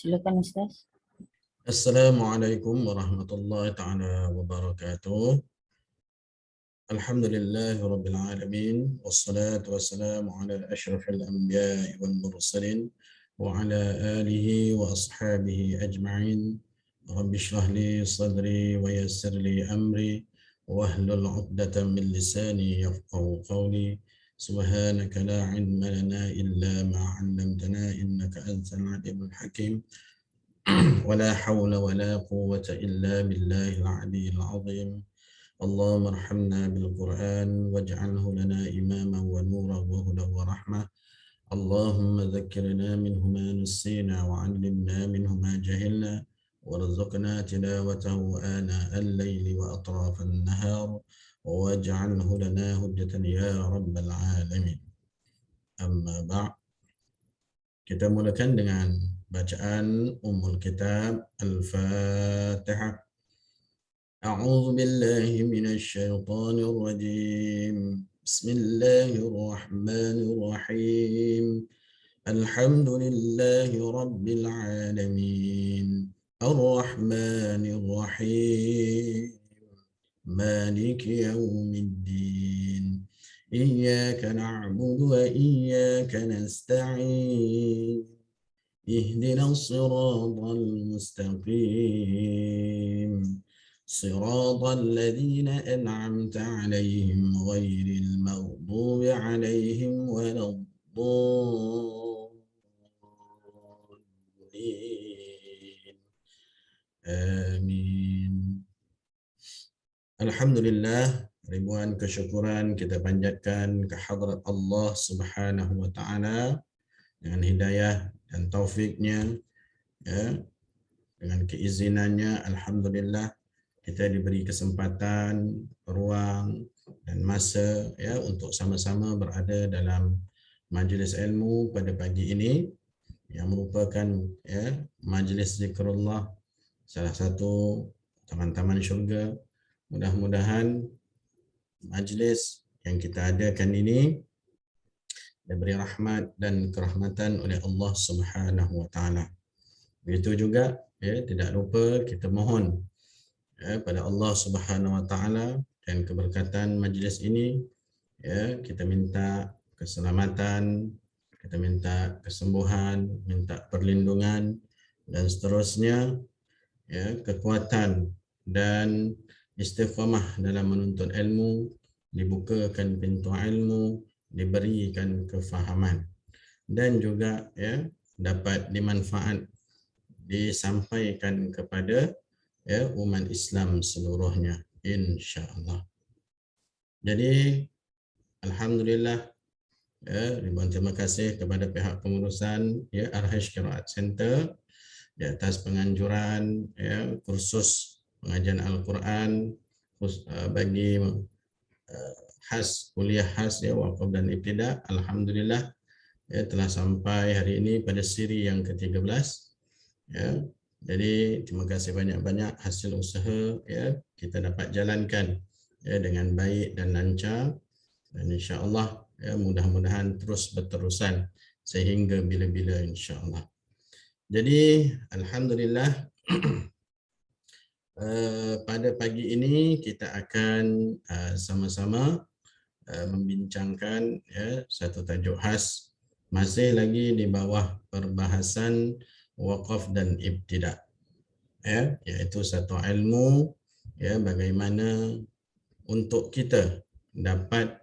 Silakan Ustaz. Assalamualaikum warahmatullahi ta'ala wabarakatuh. Alhamdulillahi rabbil alamin. Wassalatu wassalamu ala ashrafil anbiya'i wal mursalin wa ala alihi wa ashabihi ajma'in. Rabbi shrah li sadri wa yassir li amri wahlul 'uqdatam min lisani yafqahu qawli. Subhanaka la 'ilma lana illa ma 'allamtana innaka antal 'alimul hakim. ولا حول ولا قوة إلا بالله العلي العظيم. اللهم ارحمنا بالقرآن واجعله لنا إماما ونورا وهدى ورحمة. اللهم ذكرنا منه ما نسينا وعلمنا منه ما جهلنا وارزقنا تلاوته آناء الليل وأطراف النهار واجعله لنا هجة يا رب العالمين. أما بعد, kita mulakan dengan bacaan Ummul Kitab Al-Fatihah. A'udzu billahi minasy syaithanir rajim. Bismillahirrahmanirrahim. Alhamdulillahi rabbil alamin. Ar-Rahmanir Rahim. Maliki yaumiddin. إياك نعبد وإياك نستعين اهدنا الصراط المستقيم صراط الذين أنعمت عليهم غير المغضوب عليهم ولا الضالين آمين. Alhamdulillah, ribuan kesyukuran kita panjatkan kehadrat Allah Subhanahu wa taala dengan hidayah dan taufiknya, ya, dengan keizinannya. Alhamdulillah kita diberi kesempatan, ruang dan masa, ya, untuk sama-sama berada dalam majlis ilmu pada pagi ini yang merupakan, ya, majlis zikrullah, salah satu taman-taman syurga. Mudah-mudahan majlis yang kita adakan ini diberi rahmat dan kerahmatan oleh Allah Subhanahu wa taala. Begitu juga, ya, tidak lupa kita mohon, ya, pada Allah Subhanahu wa taala dan keberkatan majlis ini, ya, kita minta keselamatan, kita minta kesembuhan, minta perlindungan dan seterusnya, ya, kekuatan dan istiqamah dalam menuntut ilmu, dibukakan pintu ilmu, diberikan kefahaman dan juga, ya, dapat dimanfaat, disampaikan kepada, ya, umat Islam seluruhnya, insya-Allah. Jadi alhamdulillah, ya, ribuan terima kasih kepada pihak pengurusan, ya, Arhaj Qiraat Center di atas penganjuran, ya, kursus pengajian Al-Quran bagi khas, kuliah khas, ya, Waqaf dan Ibtida. Alhamdulillah, ya, telah sampai hari ini pada siri yang ke-13, ya. Jadi terima kasih banyak-banyak, hasil usaha, ya, kita dapat jalankan, ya, dengan baik dan lancar, dan insya-Allah, ya, mudah-mudahan terus berterusan sehingga bila-bila insya-Allah. Jadi alhamdulillah, pada pagi ini kita akan sama-sama membincangkan, ya, satu tajuk khas, masih lagi di bawah perbahasan waqaf dan ibtida, ya, iaitu satu ilmu, ya, bagaimana untuk kita dapat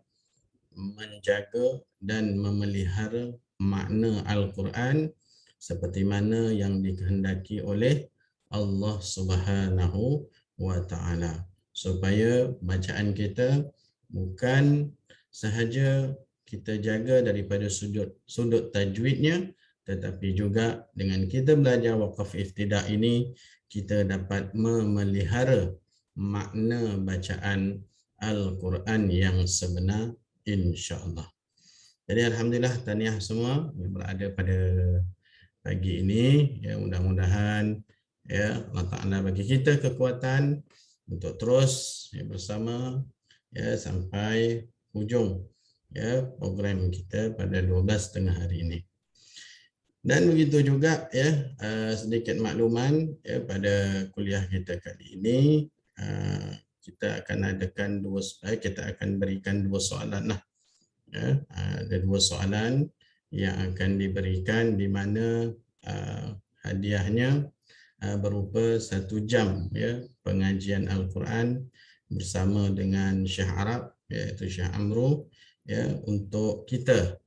menjaga dan memelihara makna Al-Quran seperti mana yang dikehendaki oleh Allah Subhanahu wa taala, supaya bacaan kita bukan sahaja kita jaga daripada sudut tajwidnya, tetapi juga dengan kita belajar waqaf ibtida ini kita dapat memelihara makna bacaan Al-Quran yang sebenar, insya-Allah. Jadi alhamdulillah, tahniah semua yang berada pada pagi ini, ya, mudah-mudahan, ya, Allah Taala bagi kita kekuatan untuk terus, ya, bersama, ya, sampai hujung, ya, program kita pada 12.30 hari ini. Dan begitu juga ya, sedikit makluman ya, pada kuliah kita kali ini kita akan adakan kita akan berikan dua soalan lah ya. Ada dua soalan yang akan diberikan di mana hadiahnya berupa 1 jam ya pengajian Al-Quran bersama dengan Syekh Arab iaitu Syekh Amru ya, untuk kita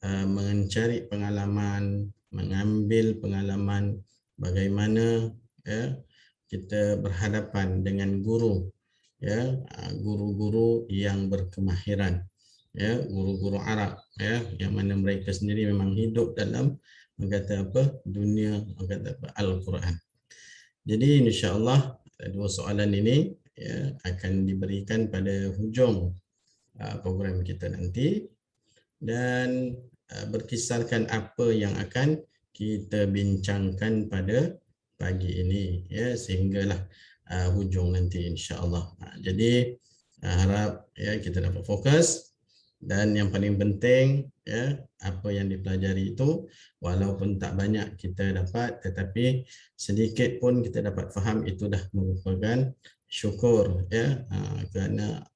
mencari pengalaman, mengambil pengalaman bagaimana ya kita berhadapan dengan guru ya, guru-guru yang berkemahiran ya, guru-guru Arab ya, yang mana mereka sendiri memang hidup dalam dunia Al-Quran. Jadi insya-Allah dua soalan ini ya akan diberikan pada hujung program kita nanti, dan berkisarkan apa yang akan kita bincangkan pada pagi ini ya, sehinggalah hujung nanti insya-Allah. Jadi harap ya kita dapat fokus, dan yang paling penting ya, apa yang dipelajari itu walaupun tak banyak kita dapat, tetapi sedikit pun kita dapat faham, itu dah merupakan syukur ya, kerana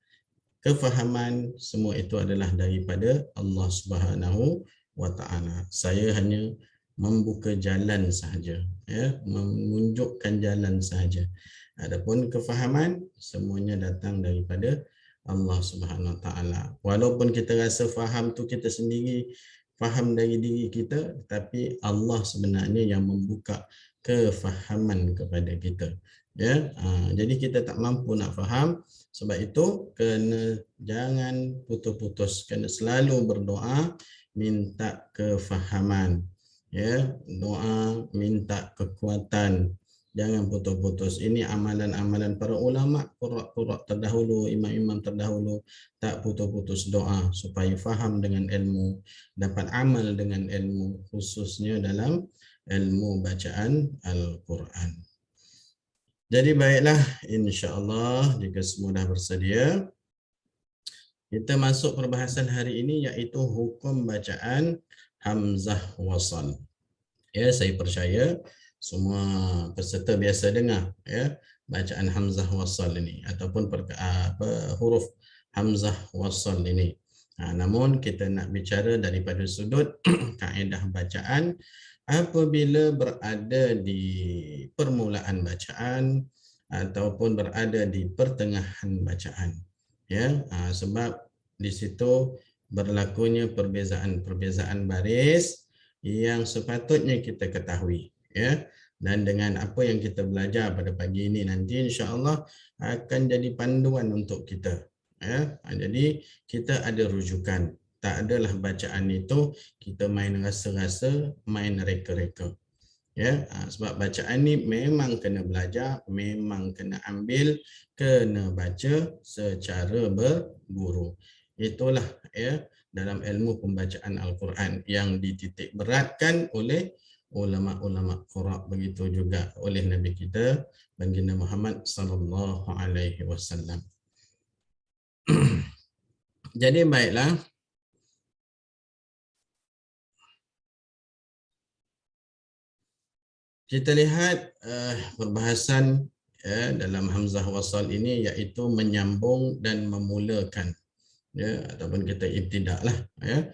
kefahaman semua itu adalah daripada Allah Subhanahu wa taala. Saya hanya membuka jalan sahaja ya, menunjukkan jalan sahaja. Adapun kefahaman semuanya datang daripada Allah Subhanahu wa taala. Walaupun kita rasa faham tu kita sendiri faham dari diri kita, tapi Allah sebenarnya yang membuka kefahaman kepada kita. Ya, jadi kita tak mampu nak faham, sebab itu kena jangan putus-putus, kena selalu berdoa minta kefahaman. Ya, doa minta kekuatan. Jangan putus-putus. Ini amalan-amalan para ulama, qurra terdahulu, imam-imam terdahulu, tak putus-putus doa supaya faham dengan ilmu, dapat amal dengan ilmu, khususnya dalam ilmu bacaan Al-Quran. Jadi baiklah, insya-Allah jika semua dah bersedia, kita masuk perbahasan hari ini iaitu hukum bacaan hamzah wasal. Ya, saya percaya semua peserta biasa dengar ya bacaan hamzah wasal ini ataupun huruf hamzah wasal ini. Namun kita nak bicara daripada sudut kaedah bacaan apabila berada di permulaan bacaan ataupun berada di pertengahan bacaan. Ya, sebab di situ berlakunya perbezaan baris yang sepatutnya kita ketahui ya, dan dengan apa yang kita belajar pada pagi ini nanti insya-Allah akan jadi panduan untuk kita ya. Jadi kita ada rujukan, tak adalah bacaan itu kita main rasa-rasa, main reka-reka ya. Sebab bacaan ni memang kena belajar, memang kena ambil, kena baca secara berguru. Itulah ya dalam ilmu pembacaan Al-Quran yang dititik beratkan oleh ulama-ulama qura, begitu juga oleh Nabi kita baginda Muhammad sallallahu alaihi wasallam. Jadi baiklah, kita lihat perbahasan dalam hamzah wasal ini iaitu menyambung dan memulakan ya, ataupun kita ibtida'lah ya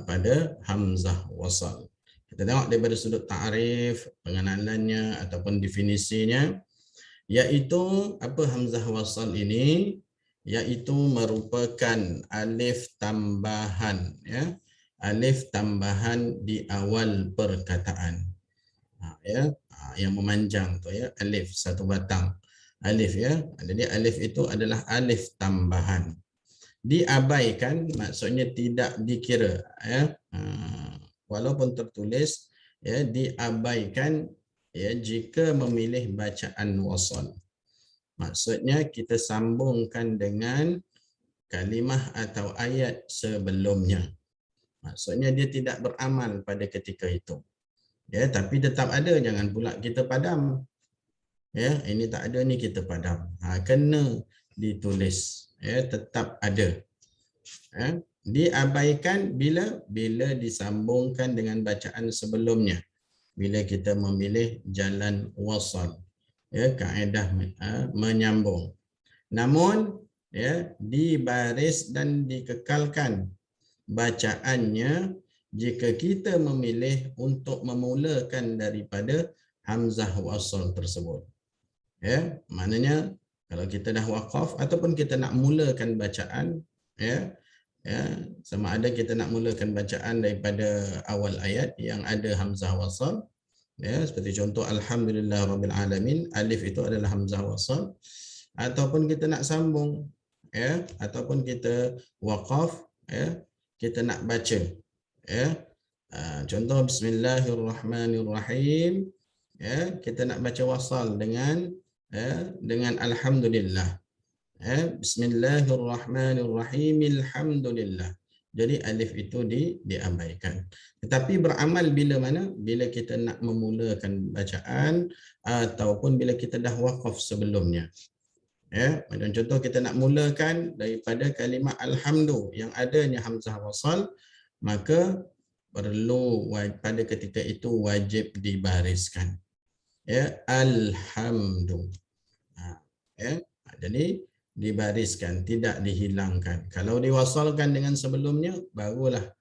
pada hamzah wasal. Kita tengok daripada sudut ta'rif, pengenalannya ataupun definisinya, iaitu apa hamzah wasal ini? Iaitu merupakan alif tambahan ya, alif tambahan di awal perkataan. Ya, yang memanjang tu ya, alif satu batang alif ya. Jadi alif itu adalah alif tambahan. Diabaikan maksudnya tidak dikira ya, walaupun tertulis ya, diabaikan ya jika memilih bacaan wasal. Maksudnya kita sambungkan dengan kalimah atau ayat sebelumnya. Maksudnya dia tidak beramal pada ketika itu. Ya, tapi tetap ada, jangan pula kita padam. Ya, ini tak ada ni kita padam. Kena ditulis. Ya, tetap ada. Ya. Diabaikan bila disambungkan dengan bacaan sebelumnya. Bila kita memilih jalan wasal, ya, kaedah menyambung. Namun ya, dibaris dan dikekalkan bacaannya jika kita memilih untuk memulakan daripada hamzah wasal tersebut. Ya, maknanya kalau kita dah waqaf ataupun kita nak mulakan bacaan, ya, sama ada kita nak mulakan bacaan daripada awal ayat yang ada hamzah wasal, ya, seperti contoh alhamdulillah rabbil alamin, alif itu adalah hamzah wasal, ataupun kita nak sambung, ya, ataupun kita waqaf, ya, kita nak baca, ya, contoh bismillahirrahmanirrahim, ya, kita nak baca wasal dengan alhamdulillah, ya, bismillahirrahmanirrahim alhamdulillah. Jadi alif itu diabaikan. Tetapi beramal bila mana? Bila kita nak memulakan bacaan ataupun bila kita dah waqaf sebelumnya. Ya, macam contoh kita nak mulakan daripada kalimah alhamdu yang adanya hamzah wasal, maka perlu pada ketika itu wajib dibariskan. Ya, alhamdu. Ya, jadi dibariskan, tidak dihilangkan. Kalau diwasalkan dengan sebelumnya, barulah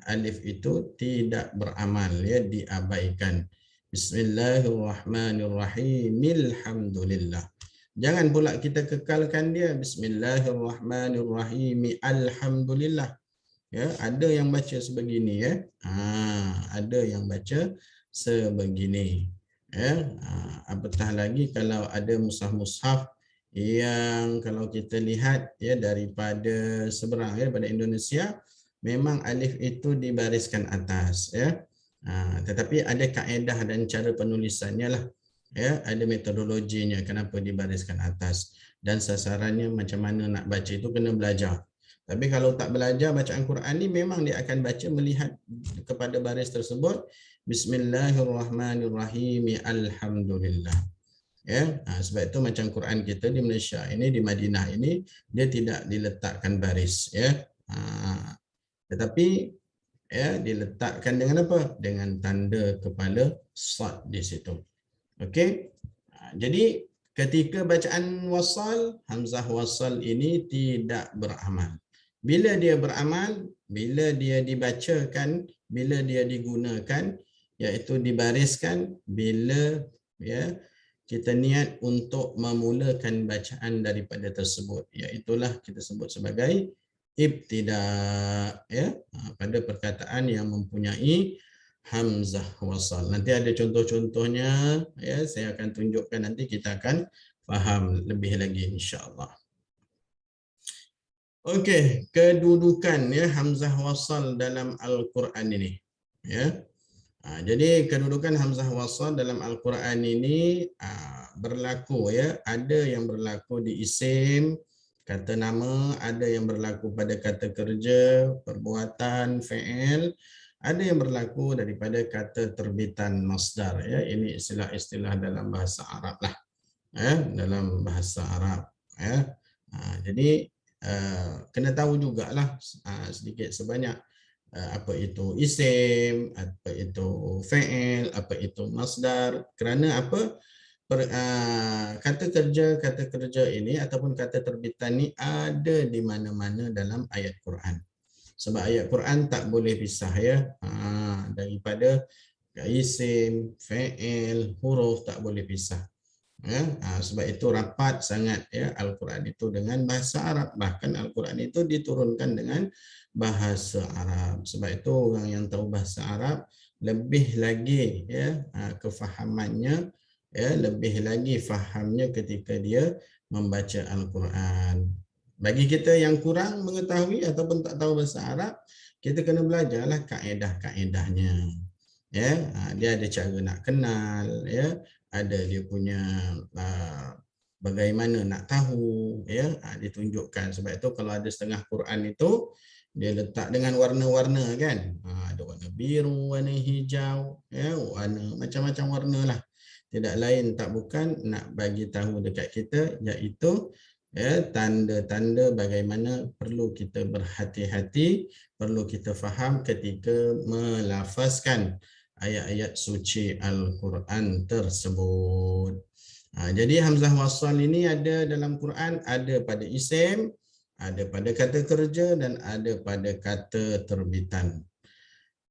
alif itu tidak beramal, ya, diabaikan. Bismillahirrahmanirrahim. Alhamdulillah. Jangan pula kita kekalkan dia bismillahirrahmanirrahim alhamdulillah. Ya, ada yang baca sebegini, ya. Ada yang baca sebegini. Ya, apatah lagi kalau ada mushaf-mushaf yang kalau kita lihat, ya, daripada seberang, ya, daripada Indonesia, memang alif itu dibariskan atas, ya. Tetapi ada kaedah dan cara penulisannya lah. Ya, ada metodologinya kenapa dibariskan atas dan sasarannya macam mana nak baca itu kena belajar. Tapi kalau tak belajar bacaan Quran ni, memang dia akan baca melihat kepada baris tersebut, bismillahirrahmanirrahim alhamdulillah. Ya, sebab itu macam Quran kita di Malaysia ini, di Madinah ini, dia tidak diletakkan baris, ya. Tetapi, ya, diletakkan dengan apa? Dengan tanda kepala sad di situ. Okey. Jadi ketika bacaan wasal, hamzah wasal ini tidak beramal. Bila dia beramal, bila dia dibacakan, bila dia digunakan, iaitu dibariskan bila, ya, kita niat untuk memulakan bacaan daripada tersebut, iaitulah kita sebut sebagai ibtida', ya, pada perkataan yang mempunyai hamzah wasal. Nanti ada contoh-contohnya, ya, saya akan tunjukkan, nanti kita akan faham lebih lagi insya-Allah. Okey, kedudukan, ya, hamzah wasal dalam Al-Quran ini, ya. Jadi kedudukan hamzah wasal dalam Al-Quran ini berlaku, ya, ada yang berlaku di isim, kata nama, ada yang berlaku pada kata kerja, perbuatan, fi'il, ada yang berlaku daripada kata terbitan masdar, ya. Ini istilah-istilah dalam bahasa Arab lah, ya, dalam bahasa Arab, ya. Jadi kena tahu jugalah sedikit sebanyak apa itu isim, apa itu fi'il, apa itu masdar. Kerana apa? Kata kerja ini ataupun kata terbitan ni ada di mana-mana dalam ayat Quran. Sebab ayat Quran tak boleh pisah, ya, daripada isim, fi'il, huruf tak boleh pisah. Ya, sebab itu rapat sangat, ya, Al-Quran itu dengan bahasa Arab. Bahkan Al-Quran itu diturunkan dengan bahasa Arab. Sebab itu orang yang tahu bahasa Arab lebih lagi, ya, kefahamannya, ya, lebih lagi fahamnya ketika dia membaca Al-Quran. Bagi kita yang kurang mengetahui ataupun tak tahu bahasa Arab, kita kena belajarlah kaedah-kaedahnya. Ya, dia ada cara nak kenal, ya, ada dia punya bagaimana nak tahu, ya, ditunjukkan. Sebab itu kalau ada setengah Quran itu dia letak dengan warna-warna, kan. Ada warna biru, warna hijau, ya, warna macam-macam warna lah. Tidak lain tak bukan nak bagi tahu dekat kita, iaitu Ya, tanda-tanda bagaimana perlu kita berhati-hati, perlu kita faham ketika melafazkan ayat-ayat suci Al-Quran tersebut. Jadi hamzah wasal ini ada dalam Quran, ada pada isim, ada pada kata kerja dan ada pada kata terbitan.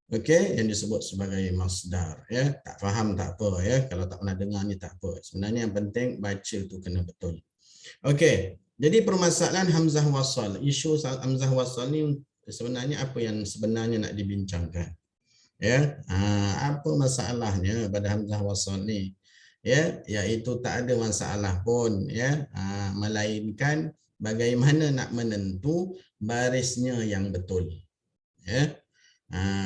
Okey, yang disebut sebagai masdar, ya. Tak faham tak apa, ya. Kalau tak pernah dengar ni tak apa. Sebenarnya yang penting baca tu kena betul. Okey. Jadi permasalahan hamzah wasal, isu hamzah wasal ni sebenarnya apa yang sebenarnya nak dibincangkan? Ya. Apa masalahnya pada hamzah wasal ni? Ya, iaitu tak ada masalah pun, ya. Melainkan bagaimana nak menentu barisnya yang betul. Ya.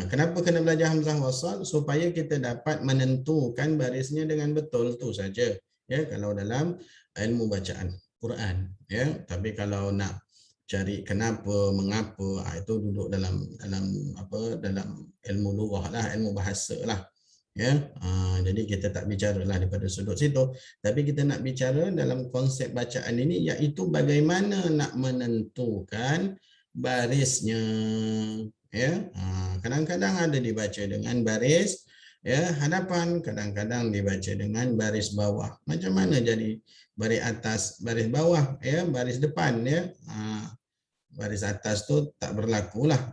Kenapa kena belajar hamzah wasal? Supaya kita dapat menentukan barisnya dengan betul, tu saja. Ya, kalau dalam ilmu bacaan Quran, ya. Tapi kalau nak cari kenapa, mengapa, itu duduk dalam ilmu lughah lah, ilmu bahasa lah. Ya, jadi kita tak bicara lah daripada sudut situ, tapi kita nak bicara dalam konsep bacaan ini, iaitu bagaimana nak menentukan barisnya. Ya, kadang-kadang ada dibaca dengan baris hadapan, kadang-kadang dibaca dengan baris bawah. Macam mana jadi baris atas, baris bawah, baris depan, baris atas tu tak berlakulah,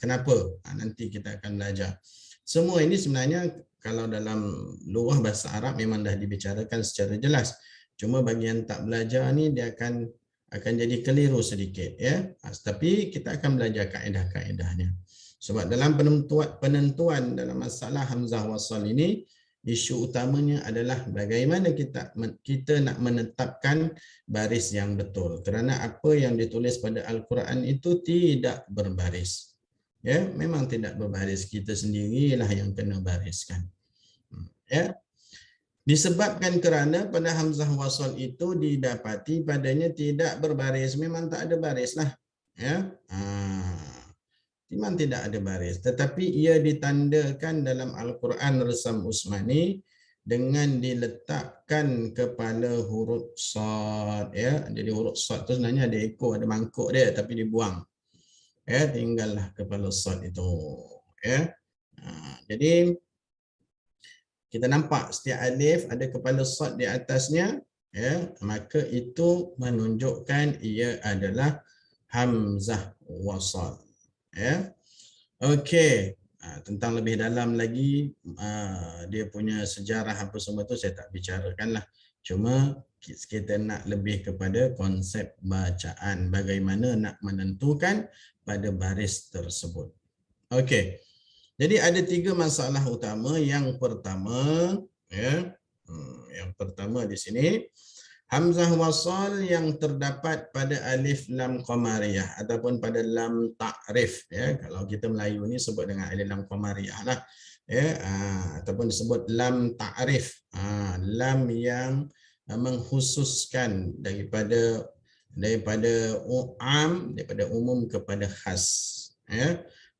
kenapa? Nanti kita akan belajar. Semua ini sebenarnya kalau dalam lughah bahasa Arab memang dah dibicarakan secara jelas. Cuma bagi yang tak belajar ni dia akan jadi keliru sedikit, tapi kita akan belajar kaedah-kaedahnya. Sebab dalam penentuan dalam masalah hamzah wasal ini, isu utamanya adalah bagaimana kita nak menetapkan baris yang betul. Kerana apa yang ditulis pada Al-Quran itu tidak berbaris. Ya, memang tidak berbaris. Kita sendirilah yang kena bariskan. Ya. Disebabkan kerana pada hamzah wasal itu didapati padanya tidak berbaris. Memang tak ada baris lah. Ya. Memang tidak ada baris. Tetapi ia ditandakan dalam Al-Quran Resam Usmani dengan diletakkan kepala huruf sad. Ya. Jadi huruf sad tu sebenarnya ada ekor, ada mangkuk dia, tapi dibuang. Ya, tinggallah kepala sad itu. Ya. Jadi kita nampak setiap alif ada kepala sad di atasnya, maka itu menunjukkan ia adalah hamzah wasal. Ya. Okey, tentang lebih dalam lagi dia punya sejarah apa semua tu saya tak bicarakanlah. Cuma kita nak lebih kepada konsep bacaan, bagaimana nak menentukan pada baris tersebut. Okey. Jadi ada 3 masalah utama. Yang pertama di sini, hamzah wasal yang terdapat pada alif lam qamariyah ataupun pada lam ta'rif, kalau kita Melayu ni sebut dengan alif lam qamariyah lah, ataupun disebut lam ta'rif, lam yang mengkhususkan daripada umum kepada khas,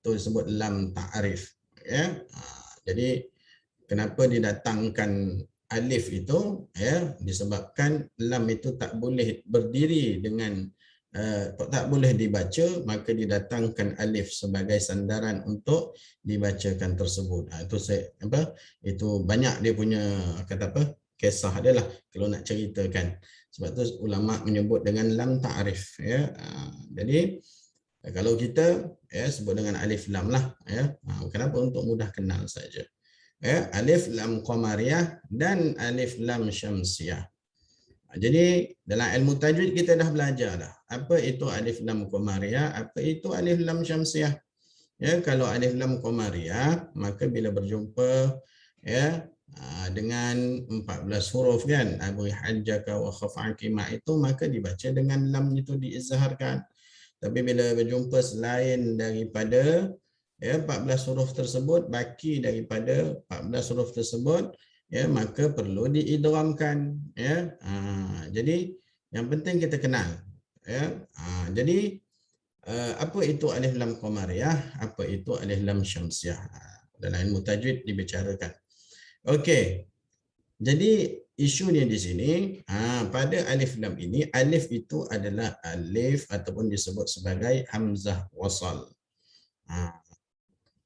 itu disebut lam ta'rif. Jadi kenapa didatangkan alif itu, disebabkan lam itu tak boleh berdiri dengan tak boleh dibaca, maka didatangkan alif sebagai sandaran untuk dibacakan tersebut. Itu banyak dia punya kisah dia lah kalau nak ceritakan. Sebab tu ulama menyebut dengan lam ta'rif. Jadi kalau kita sebut dengan alif lam lah, kenapa? Untuk mudah kenal saja. Alif lam qamariyah dan alif lam syamsiyah. Jadi dalam ilmu tajwid kita dah belajar dah apa itu alif lam qamariyah, apa itu alif lam syamsiyah. Kalau alif lam qamariyah, maka bila berjumpa dengan 14 huruf kan, abu hajjaka wa khaf'aki ma, itu maka dibaca dengan lam itu diizharkan. Tapi bila berjumpa selain daripada 14 huruf tersebut, baki daripada 14 huruf tersebut, maka perlu diidghamkan. Jadi yang penting kita kenal. Jadi apa itu alif lam qamariyah, apa itu alif lam syamsiyah. Dalam ilmu tajwid dibicarakan. Okey. Jadi isunya di sini, pada alif lam ini, alif itu adalah alif ataupun disebut sebagai hamzah wasal.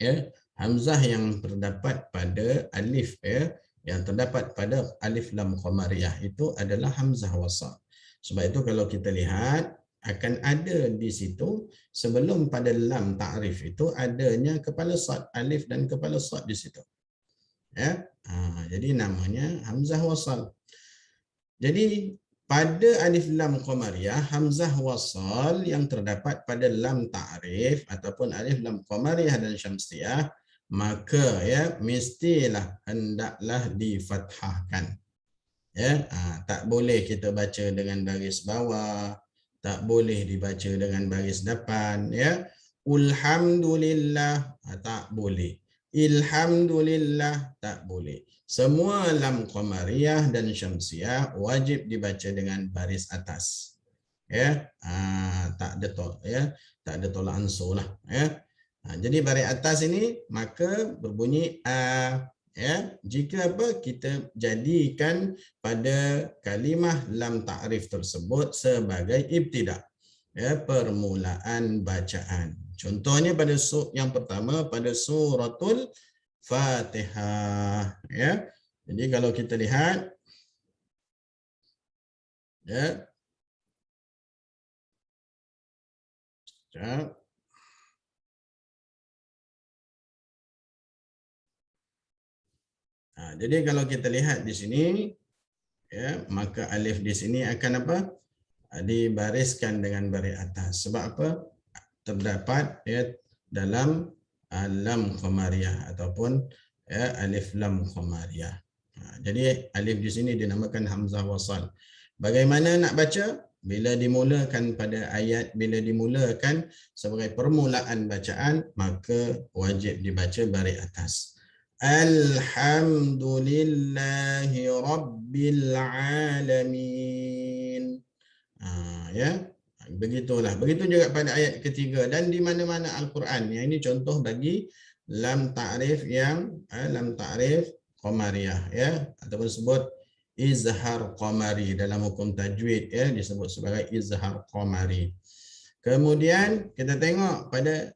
Ya, hamzah yang terdapat pada alif, ya, yang terdapat pada alif lam qamariyah itu adalah hamzah wasal. Sebab itu kalau kita lihat akan ada di situ sebelum pada lam ta'rif itu adanya kepala sad, alif dan kepala sad di situ. Ya, jadi namanya hamzah wasal. Jadi pada alif lam qamariyah, hamzah wasal yang terdapat pada lam ta'rif ataupun alif lam qamariyah dan syamsiyah, maka ya mestilah hendaklah difathahkan. Ya, tak boleh kita baca dengan baris bawah, tak boleh dibaca dengan baris depan, ya. Alhamdulillah, tak boleh. Ilhamdulillah, tak boleh. Semua lam qamariyah dan syamsiyah wajib dibaca dengan baris atas. Ya, tak ada ya, tak ada tolak ansur lah, ya. Jadi baris atas ini maka berbunyi ya, jika apa kita jadikan pada kalimah lam ta'rif tersebut sebagai ibtida, ya, permulaan bacaan. Contohnya pada yang pertama pada suratul Fatihah, ya. Jadi kalau kita lihat, ya, jadi kalau kita lihat di sini, ya, maka alif di sini akan apa? Dibariskan dengan baris atas. Sebab apa? Terdapat, ya, dalam lam qamariyah ataupun, ya, alif lam qamariyah. Jadi alif di sini dinamakan hamzah wasal. Bagaimana nak baca? Bila dimulakan pada ayat, bila dimulakan sebagai permulaan bacaan, maka wajib dibaca baris atas. Alhamdulillahi Rabbil Alamin. Ya, begitulah. Begitu juga pada ayat ketiga dan di mana-mana Al-Quran. Yang ini contoh bagi lam ta'rif yang lam ta'rif qamariyah, ya, ataupun sebut izhar qamari dalam hukum tajwid, ya, disebut sebagai izhar qamari. Kemudian kita tengok pada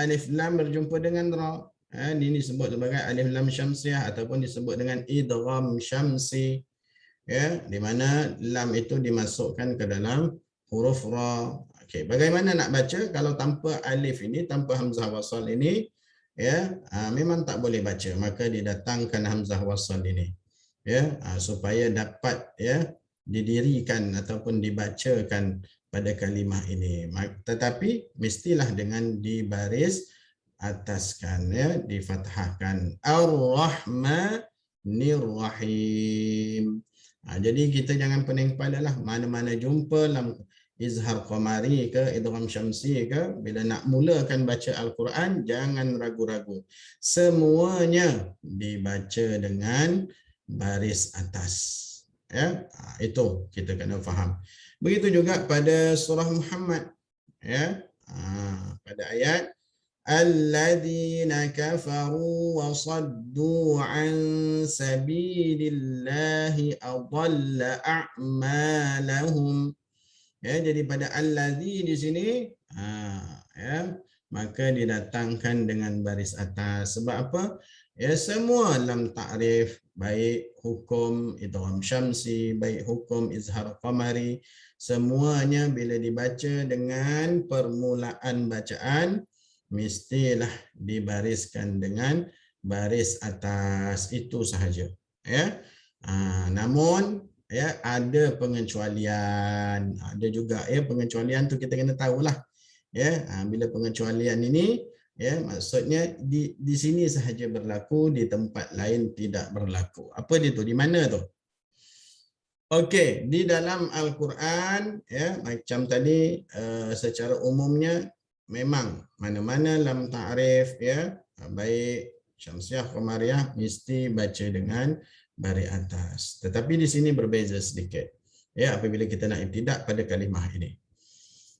alif lam berjumpa dengan ra. Ini disebut sebagai alif lam syamsiyah ataupun disebut dengan idgham syamsi, ya, di mana lam itu dimasukkan ke dalam huruf ra. Okey, bagaimana nak baca kalau tanpa alif ini, tanpa hamzah wasal ini, ya, memang tak boleh baca, maka didatangkan hamzah wasal ini, ya, supaya dapat, ya, didirikan ataupun dibacakan pada kalimah ini. Tetapi mestilah dengan dibaris ataskan, ya, difathahkan. Ar-Rahmanir Rahim. Jadi kita jangan pening kepala lah, mana-mana jumpa lam izhar qamari ke idgham syamsi ke, bila nak mulakan baca Al-Quran jangan ragu-ragu, semuanya dibaca dengan baris atas, ya. Itu kita kena faham. Begitu juga pada surah Muhammad, ya, pada ayat الذين كفروا وصدوا عن سبيل الله أضل أعمالهم. Ya, jadi pada allazi di sini, ya, maka didatangkan dengan baris atas. Sebab apa? Ya, semua lam ta'rif, baik hukum idgham syamsi, baik hukum izhar qamari, semuanya bila dibaca dengan permulaan bacaan mestilah dibariskan dengan baris atas, itu sahaja, ya. Namun, ya, ada pengecualian, ada juga, ya, pengecualian tu kita kena tahulah, ya. Bila pengecualian ini, ya, maksudnya di sini sahaja berlaku, di tempat lain tidak berlaku. Apa dia tu? Di mana tu? Okey, di dalam Al-Quran, ya, macam tadi, secara umumnya memang mana-mana lam ta'rif, ya, baik syamsiyah qamariyah mesti baca dengan baris atas. Tetapi di sini berbeza sedikit, ya, apabila kita nak ibtidak pada kalimah ini.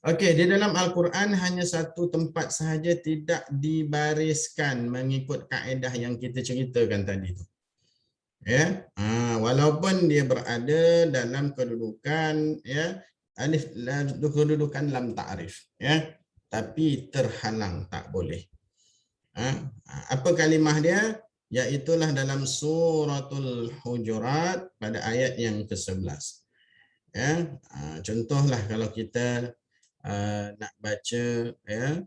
Okey, di dalam Al-Quran hanya satu tempat sahaja tidak dibariskan mengikut kaedah yang kita ceritakan tadi tu. Ya, walaupun dia berada dalam kedudukan ya kedudukan lam ta'rif ya, tapi terhalang tak boleh. Apa kalimah dia? Iaitulah dalam suratul Hujurat pada ayat yang ke-11. Ya, contohlah kalau kita nak baca ya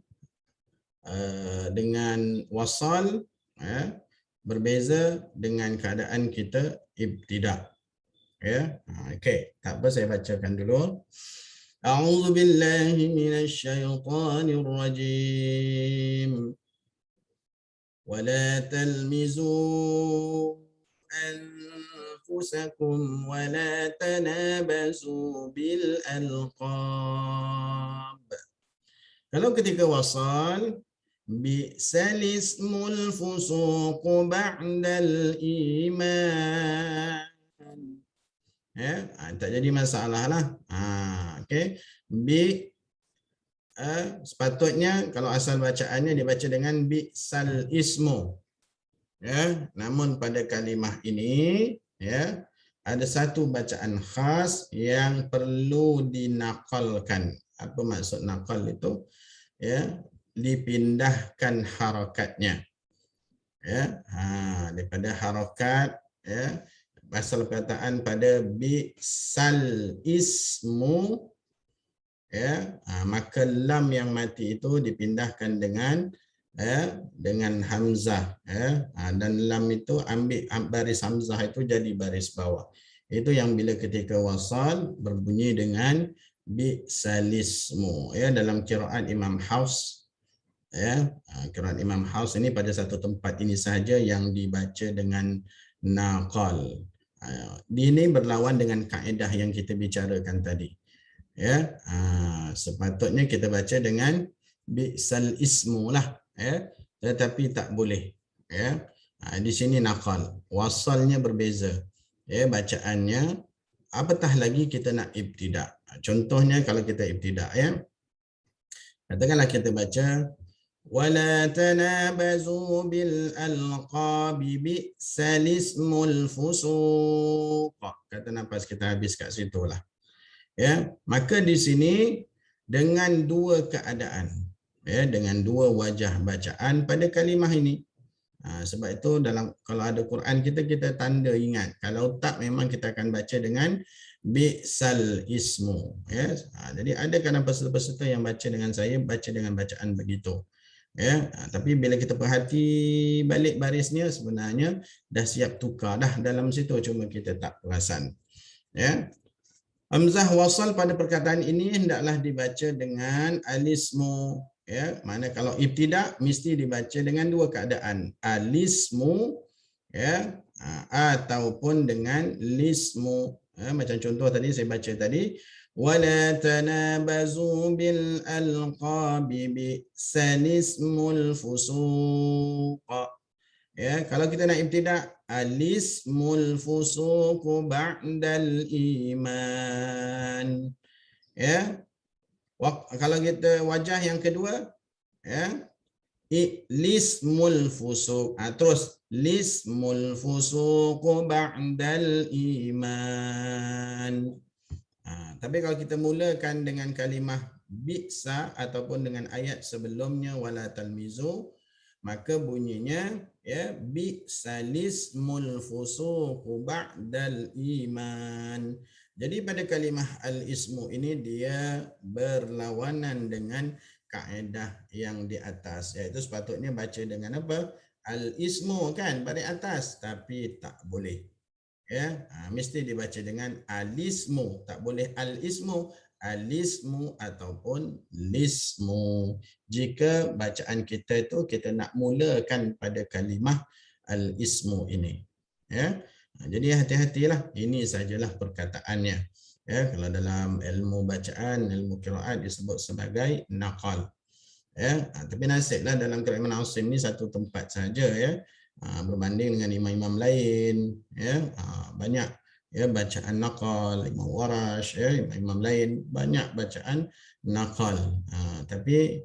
dengan wasal ya, berbeza dengan keadaan kita ibtida. Ya, okey, tak apa saya bacakan dulu. A'udzu billahi minasyaitonir rajim. ولا تلمزوا أنفسكم ولا تنابزوا بالألقاب. Kalau ketika wasal bi'sal ismul fusuq ba'dal iman. Ya, tak jadi masalah lah. Okey. Sepatutnya kalau asal bacaannya dibaca dengan bi'sal ismu. Ya, namun pada kalimah ini ya ada satu bacaan khas yang perlu dinakalkan. Apa maksud nakal itu? Ya, dipindahkan harakatnya. Ya, daripada harakat ya pasal perkataan pada bi'sal ismu ya, maka lam yang mati itu dipindahkan dengan dengan hamzah ya, dan lam itu ambil baris hamzah itu jadi baris bawah. Itu yang bila ketika wasal berbunyi dengan bi'salismu ya, dalam qiraat Imam Hafs ya. Qiraat Imam Hafs ini pada satu tempat ini sahaja yang dibaca dengan naqal. Ini berlawan dengan kaedah yang kita bicarakan tadi. Ya, sepatutnya kita baca dengan bi'sal ismu lah ya, tetapi tak boleh ya. Di sini naqal, wasalnya berbeza ya bacaannya, apatah lagi kita nak ibtida. Contohnya kalau kita ibtida ya, katakanlah kita baca wala tanabazu bil alqabi bi'sal ismul fusuq. Kata nafas kita habis kat situlah. Ya, maka di sini dengan dua keadaan ya, dengan dua wajah bacaan pada kalimah ini. Sebab itu dalam kalau ada Quran kita tanda ingat, kalau tak memang kita akan baca dengan bi'sal ismu ya. Jadi ada kadang peserta-peserta yang baca dengan saya baca dengan bacaan begitu ya, tapi bila kita perhati balik barisnya sebenarnya dah siap tukar dah dalam situ, cuma kita tak perasan ya. Hamzah wasal pada perkataan ini hendaklah dibaca dengan alismu ya. Mana kalau ibtida mesti dibaca dengan dua keadaan, alismu ya ataupun dengan lismu ya. Macam contoh tadi saya baca tadi wala tanabazu bil alqabi bi'salismul fusuq. Ya, kalau kita nak ibtida alismul fusuq ba'dal iman. Ya. Kalau kita wajah yang kedua ya, lismul fusuq. Terus lismul fusuq ba'dal iman. Tapi kalau kita mulakan dengan kalimah bi'sa ataupun dengan ayat sebelumnya wala talmizu, maka bunyinya ya bi'salismul fusuq ba'dal iman. Jadi pada kalimah al-ismu ini dia berlawanan dengan kaedah yang di atas, iaitu sepatutnya baca dengan apa? Al-ismu kan pada atas, tapi tak boleh. Ya, mesti dibaca dengan alismu, tak boleh al-ismu, alismu ataupun lismu. Jika bacaan kita itu kita nak mulakan pada kalimah al-ismu ini. Ya. Jadi hati-hatilah, ini sajalah perkataannya. Ya, kalau dalam ilmu bacaan, ilmu qiraat disebut sebagai naqal. Ya, tapi nasiblah dalam qiraat Ibn Asim ni satu tempat saja ya. Berbanding dengan imam-imam lain ya, banyak ya bacaan naqal, Imam Warash ya, imam lain banyak bacaan naqal. Tapi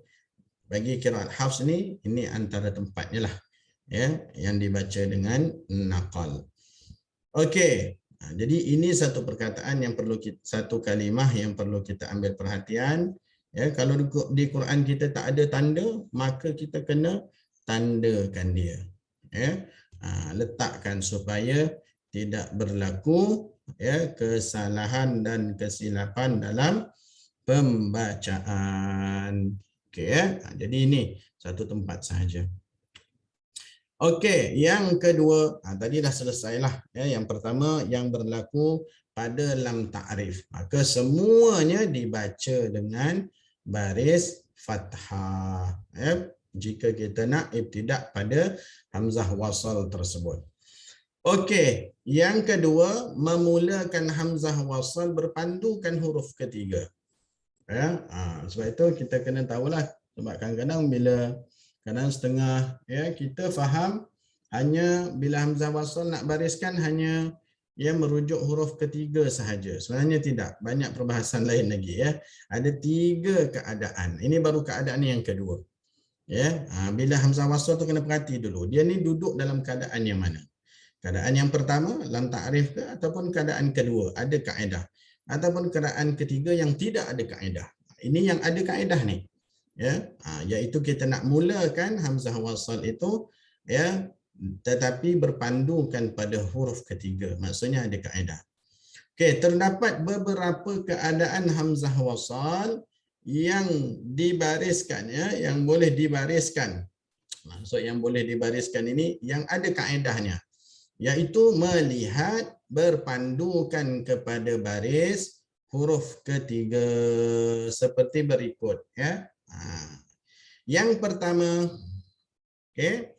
bagi qiraat Hafs ini antara tempatnya lah ya yang dibaca dengan naqal. Okey. Jadi ini satu perkataan yang perlu satu kalimah yang perlu kita ambil perhatian. Ya, kalau di Quran kita tak ada tanda, maka kita kena tandakan dia. Ya. Letakkan supaya tidak berlaku ya kesalahan dan kesilapan dalam pembacaan. Okey ya. Jadi ini satu tempat sahaja. Okey, yang kedua, tadi dah selesailah. Ya, yang pertama yang berlaku pada lam ta'rif. Maka semuanya dibaca dengan baris fathah. Ya, jika kita nak ibtidak pada hamzah wasal tersebut. Okey, yang kedua memulakan hamzah wasal berpandukan huruf ketiga. Ya, sebab itu kita kena tahulah. Sebab kadang-kadang bila kadang setengah ya kita faham hanya bila hamzah wasal nak bariskan hanya ya merujuk huruf ketiga sahaja. Sebenarnya tidak, banyak perbahasan lain lagi ya. Ada 3 keadaan. Ini baru keadaan yang kedua. Ya, bila hamzah wasal tu kena perhati dulu. Dia ni duduk dalam keadaan yang mana? Keadaan yang pertama lam ta'rif ke ataupun keadaan kedua ada kaedah ataupun keadaan ketiga yang tidak ada kaedah. Ini yang ada kaedah ni. Ya, iaitu kita nak mulakan hamzah wasal itu ya tetapi berpandukan pada huruf ketiga. Maksudnya ada kaedah. Okey, terdapat beberapa keadaan hamzah wasal yang dibariskan ya, yang boleh dibariskan. Maksud yang boleh dibariskan ini yang ada kaedahnya, iaitu melihat berpandukan kepada baris huruf ketiga seperti berikut ya. Yang pertama, okay,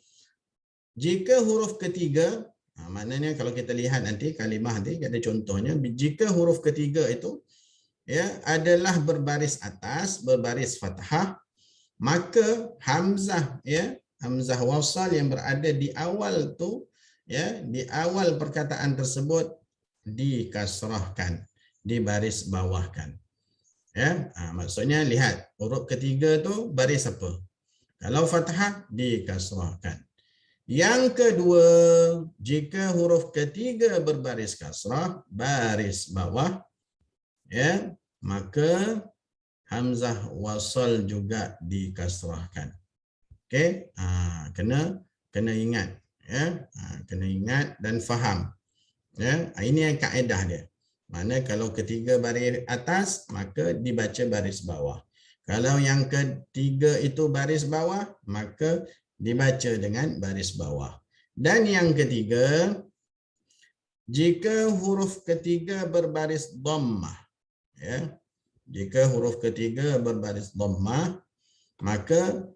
jika huruf ketiga, maknanya kalau kita lihat nanti kalimah nanti ada contohnya, jika huruf ketiga itu ya adalah berbaris atas, berbaris fathah, maka hamzah ya, hamzah wasal yang berada di awal tu ya, di awal perkataan tersebut dikasrahkan, dibaris bawahkan. Ya, maksudnya lihat huruf ketiga tu baris apa? Kalau fathah dikasrahkan. Yang kedua, jika huruf ketiga berbaris kasrah, baris bawah, ya, maka hamzah wasal juga dikasrahkan. Okey, kena ingat, ya, kena ingat dan faham. Ya, ini yang kaedah dia. Mana kalau ketiga baris atas, maka dibaca baris bawah. Kalau yang ketiga itu baris bawah, maka dibaca dengan baris bawah. Dan yang ketiga, jika huruf ketiga berbaris dhammah, ya, jika huruf ketiga berbaris dhammah, maka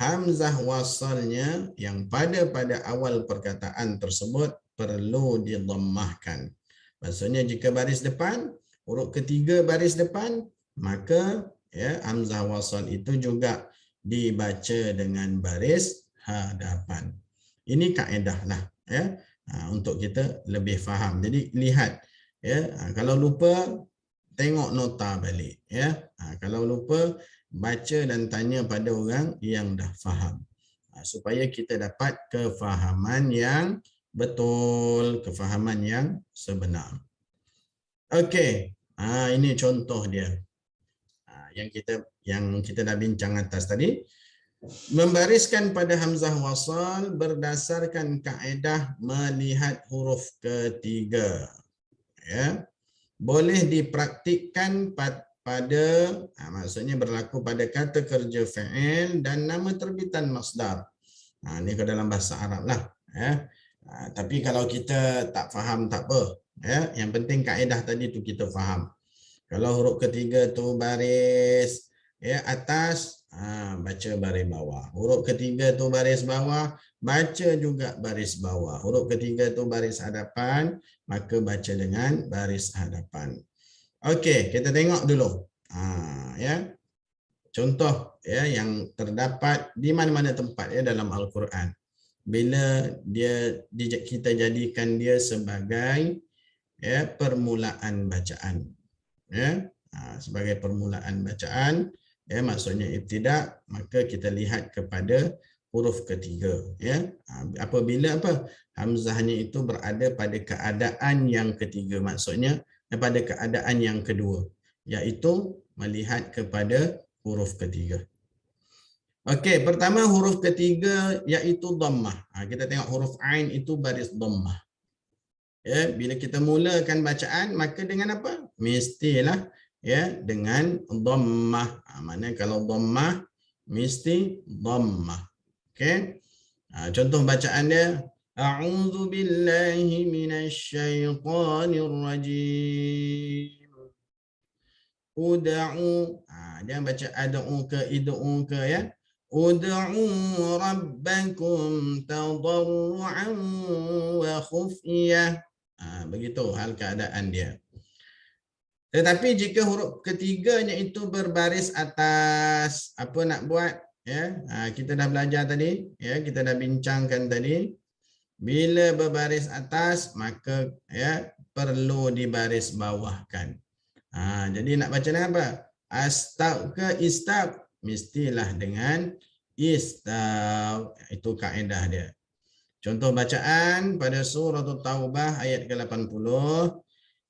hamzah wasalnya yang pada awal perkataan tersebut perlu didhammahkan. Maksudnya jika baris depan, huruf ketiga baris depan, maka ya hamzah wasal itu juga dibaca dengan baris hadapan. Ini kaedah lah ya, untuk kita lebih faham. Jadi lihat ya, kalau lupa tengok nota balik ya. Kalau lupa baca dan tanya pada orang yang dah faham. Supaya kita dapat kefahaman yang betul, kefahaman yang sebenar. Okey, ini contoh dia. Yang kita dah bincang atas tadi. Membariskan pada hamzah wasal berdasarkan kaedah melihat huruf ketiga. Ya. Boleh dipraktikkan pada maksudnya berlaku pada kata kerja fa'il dan nama terbitan masdar. Ini ke dalam bahasa Arab lah ya. Tapi kalau kita tak faham tak apa ya, yang penting kaedah tadi tu kita faham. Kalau huruf ketiga tu baris ya atas, baca baris bawah. Huruf ketiga tu baris bawah, baca juga baris bawah. Huruf ketiga tu baris hadapan, maka baca dengan baris hadapan. Okey, kita tengok dulu. Ya. Contoh ya yang terdapat di mana-mana tempat ya dalam Al-Quran. Bila kita jadikan dia sebagai ya permulaan bacaan. Ya, sebagai permulaan bacaan ya, maksudnya ibtidak, maka kita lihat kepada huruf ketiga, ya. Apabila apa? Hamzahnya itu berada pada keadaan yang ketiga, maksudnya pada keadaan yang kedua, iaitu melihat kepada huruf ketiga. Okey, pertama huruf ketiga iaitu dhammah. Kita tengok huruf ain itu baris dhammah. Ya, bila kita mulakan bacaan maka dengan apa? Mestilah ya dengan dhammah. Maknanya kalau dhammah mesti dhammah. Okey. Contoh bacaan dia, a'udzu billahi minasyaitonir rajim. Ud'u. Jangan baca ad'u ke id'u ke ya. Ud'u rabbakum tadarruan wa khufyah. Begitu hal keadaan dia. Tetapi jika huruf ketiganya itu berbaris atas, apa nak buat? Ya, kita dah belajar tadi, ya, kita dah bincangkan tadi. Bila berbaris atas, maka ya perlu dibaris bawahkan. Jadi nak baca dengan apa? Astaq ke istaq? Mestilah dengan istaq. Itu kaedah dia. Contoh bacaan pada surah Taubah ayat ke-80.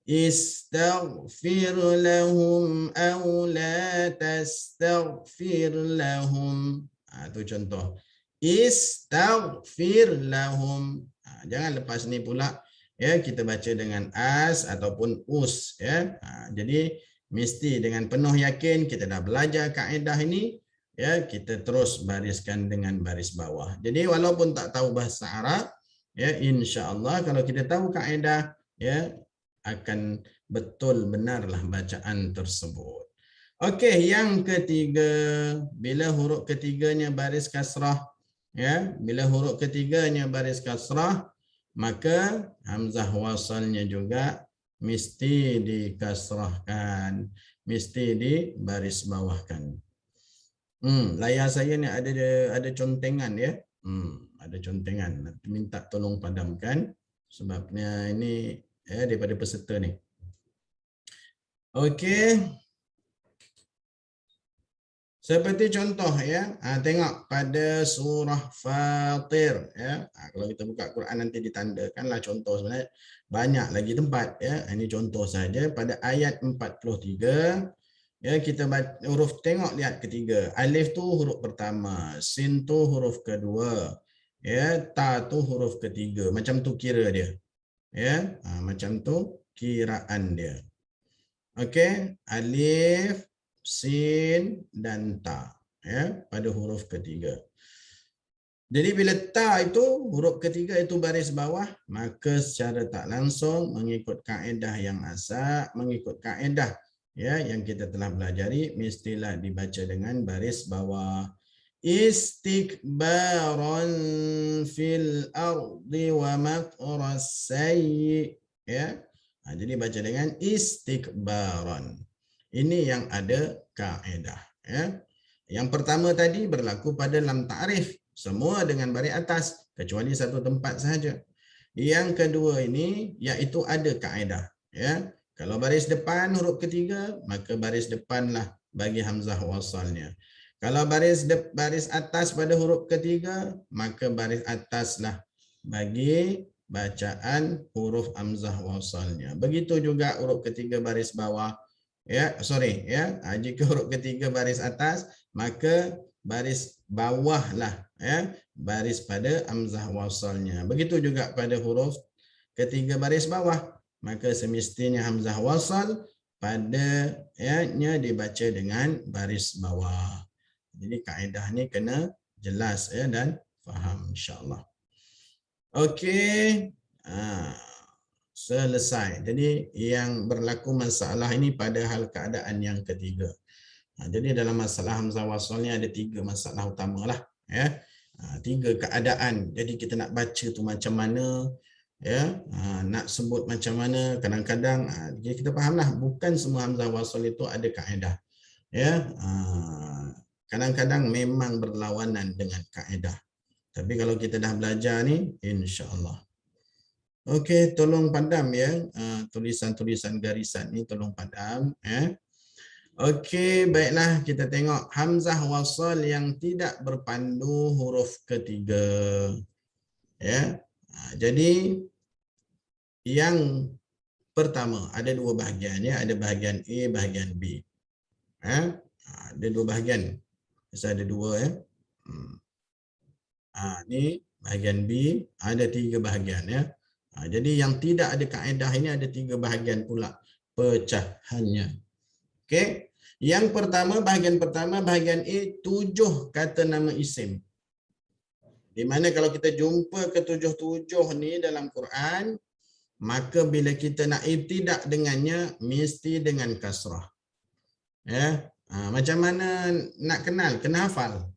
Istaghfir lahum aw la tastaghfir lahum. Itu contoh. Istaghfir lahum. Jangan lepas ni pula ya kita baca dengan as ataupun us ya. Jadi mesti dengan penuh yakin kita dah belajar kaedah ini ya, kita terus bariskan dengan baris bawah. Jadi walaupun tak tahu bahasa Arab ya, insya-Allah kalau kita tahu kaedah ya akan betul benarlah bacaan tersebut. Okey, yang ketiga, bila huruf ketiganya baris kasrah ya, bila huruf ketiganya baris kasrah maka hamzah wasalnya juga mesti dikasrahkan, mesti dibaris bawahkan. Layar saya ni ada contengan ya. Ada contengan. Nanti minta tolong padamkan sebabnya ini daripada peserta ni. Okey. Seperti contoh ya, tengok pada surah Fatir ya. Kalau kita buka Quran nanti ditandakanlah contoh, sebenarnya banyak lagi tempat ya. Ini contoh saja pada ayat 43 ya, kita baca huruf, tengok lihat ketiga. Alif tu huruf pertama, sin tu huruf kedua, ya, ta tu huruf ketiga. Macam tu kira dia. Ya, macam tu kiraan dia. Okey, alif, sin dan ta ya pada huruf ketiga. Jadi bila ta itu huruf ketiga itu baris bawah, maka secara tak langsung mengikut kaedah yang asal, mengikut kaedah ya yang kita telah pelajari, mestilah dibaca dengan baris bawah. Istikbaran fil ardi wa makras sayyi ya. Jadi baca dengan istikbaran. Ini yang ada kaedah ya. Yang pertama tadi berlaku pada lam ta'rif, semua dengan baris atas kecuali satu tempat sahaja. Yang kedua ini iaitu ada kaedah ya. Kalau baris depan huruf ketiga, maka baris depanlah bagi hamzah wasalnya. Kalau baris atas pada huruf ketiga, maka baris ataslah bagi bacaan huruf hamzah wasalnya. Begitu juga huruf ketiga baris bawah. Ya, sorry ya. Jika huruf ketiga baris atas, maka baris bawahlah ya baris pada hamzah wasalnya. Begitu juga pada huruf ketiga baris bawah, maka semestinya hamzah wasal pada nya dibaca dengan baris bawah. Jadi kaedah ni kena jelas ya dan faham insya-Allah. Okey. Selesai. Jadi yang berlaku masalah ini pada hal keadaan yang ketiga. Jadi dalam masalah hamzah wasal ni ada 3 masalah utamalah ya. 3 keadaan. Jadi kita nak baca tu macam mana ya, nak sebut macam mana, kadang-kadang jadi kita fahamlah bukan semua hamzah wasal itu ada kaedah. Ya. Kadang-kadang memang berlawanan dengan kaedah. Tapi kalau kita dah belajar ni, insya-Allah. Okey, tolong padam ya tulisan-tulisan garisan ni, tolong padam ya. Okey, baiklah kita tengok hamzah wasal yang tidak berpandu huruf ketiga. Ya. Jadi yang pertama ada dua bahagian ya, ada bahagian A, bahagian B. Ada dua bahagian. Pasal ada dua ya. Ni bahagian B ada tiga bahagian ya. Jadi yang tidak ada kaedah ini ada tiga bahagian pula pecahannya. Okey. Yang pertama, bahagian A, 7 kata nama isim. Di mana kalau kita jumpa ketujuh-tujuh ni dalam Quran, maka bila kita nak ibtidak dengannya mesti dengan kasrah. Ya. Macam mana nak kenal? Kena hafal.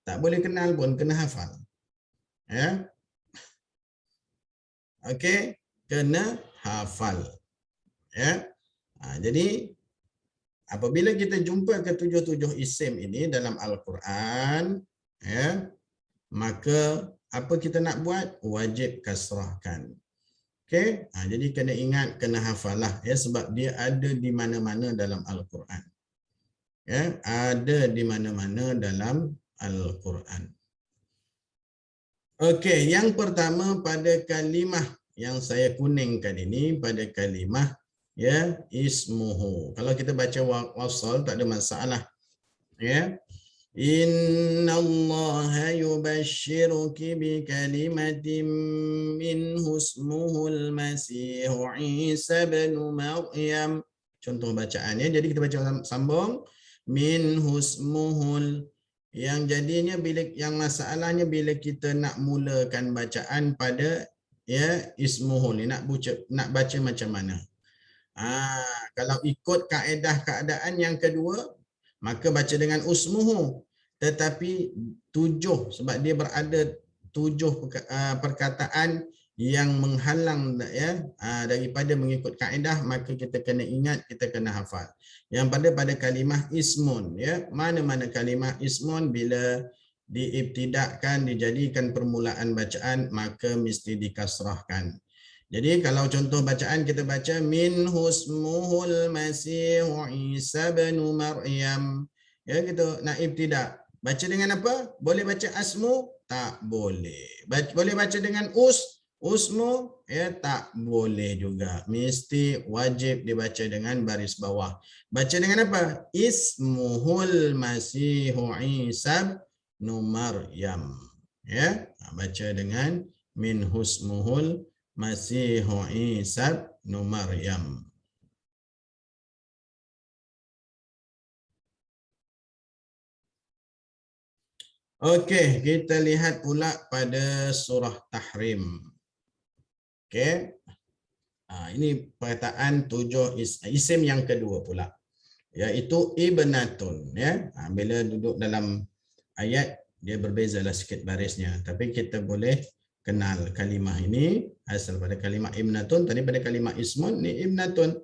Tak boleh kenal pun kena hafal. Ya. Okey, kena hafal. Ya. Jadi apabila kita jumpa ketujuh-tujuh isim ini dalam Al-Quran, ya, maka apa kita nak buat? Wajib kasrahkan. Okey, jadi kena ingat, kena hafalah ya, sebab dia ada di mana-mana dalam Al-Quran. Ya, ada di mana-mana dalam Al-Quran. Okey, yang pertama pada kalimah yang saya kuningkan ini, pada kalimah ya ismuhu. Kalau kita baca wasal tak ada masalah. Ya. Innallaha yubashshiruki bikalimatin minhu ismuhul Masihu Isa bin Maryam. Contoh bacaannya. Jadi kita baca sambung. Minhu ismuhul, yang jadinya bila yang masalahnya bila kita nak mulakan bacaan pada ya ismuhul ni nak baca macam mana? Kalau ikut kaedah keadaan yang kedua, maka baca dengan usmuhu, tetapi 7 sebab dia berada 7 perkataan yang menghalang ya daripada mengikut kaedah, maka kita kena ingat, kita kena hafal. Yang pada kalimah ismun ya, mana-mana kalimah ismun bila diibtidakkan, dijadikan permulaan bacaan, maka mesti dikasrahkan. Jadi kalau contoh bacaan kita baca min husmuhul Masihu Isa bin Maryam. Ya gitu, nak ibtidak. Baca dengan apa? Boleh baca asmu? Tak boleh. Boleh baca dengan usmu? Ya tak boleh juga. Mesti wajib dibaca dengan baris bawah. Baca dengan apa? Ismuhul Masihu Isa bin Maryam. Ya, baca dengan min husmuhul Masihu Isa bin Maryam. Okey, kita lihat pula pada surah Tahrim. Okey. Ini perkataan 7 isim yang kedua pula, iaitu ibnatun ya. Bila duduk dalam ayat dia berbezalah sikit barisnya, tapi kita boleh kenal kalimah ini asal pada kalimah ibnatun, tadi pada kalimah ismun ni ibnatun.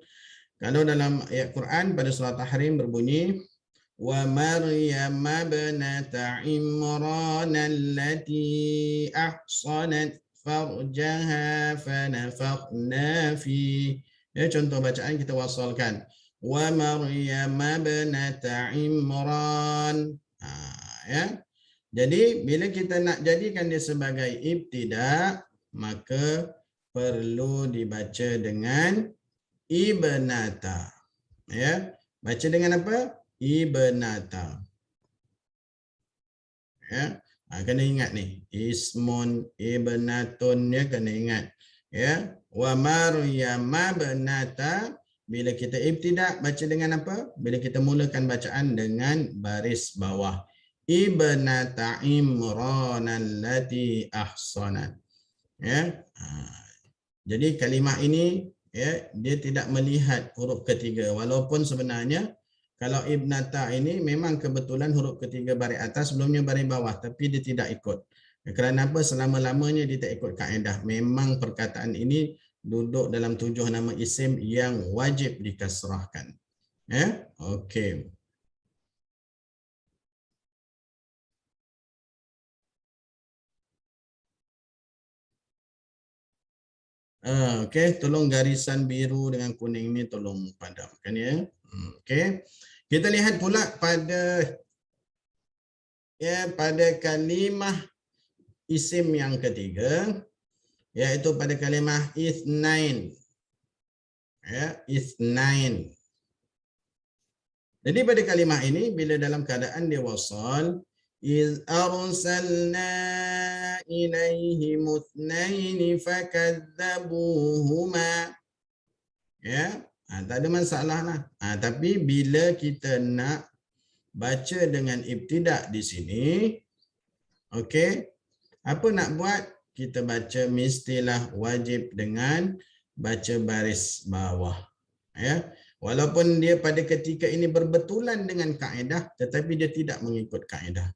Kalau dalam ayat Quran pada surah Tahrim berbunyi wa Maryam ibnata Imran allati ahsanat farjaha fanafakhna fi. Ya, contoh bacaan kita wasalkan. Wa Maryam ibnata Imran. Ya. Jadi bila kita nak jadikan dia sebagai ibtidak, maka perlu dibaca dengan ibnata. Ya, baca dengan apa? Ibnata. Ya, kena ingat ni. Ismun ibnatun ya, kena ingat. Ya, wa Maryam ibnata, bila kita ibtidak baca dengan apa? Bila kita mulakan bacaan dengan baris bawah. Ibnata Imran allati ahsanat. Ya. Jadi kalimah ini ya, dia tidak melihat huruf ketiga, walaupun sebenarnya kalau ibnata ini memang kebetulan huruf ketiga baris atas, sebelumnya baris bawah, tapi dia tidak ikut. Kerana apa? Selama-lamanya dia tak ikut kaedah. Memang perkataan ini duduk dalam 7 nama isim yang wajib dikasrahkan. Ya, okey. Okey, tolong garisan biru dengan kuning ni tolong padamkan ya. Okey. Kita lihat pula pada kalimah isim yang ketiga, iaitu pada kalimah itsnain. Itsnain. Jadi pada kalimah ini bila dalam keadaan dia wasal, iz arsalna ilaihim itsnain fakadzabuhuma. Tak ada masalah lah. Tapi bila kita nak baca dengan ibtidak di sini, okey, apa nak buat? Kita baca mestilah wajib dengan baca baris bawah. Walaupun dia pada ketika ini berbetulan dengan kaedah, tetapi dia tidak mengikut kaedah.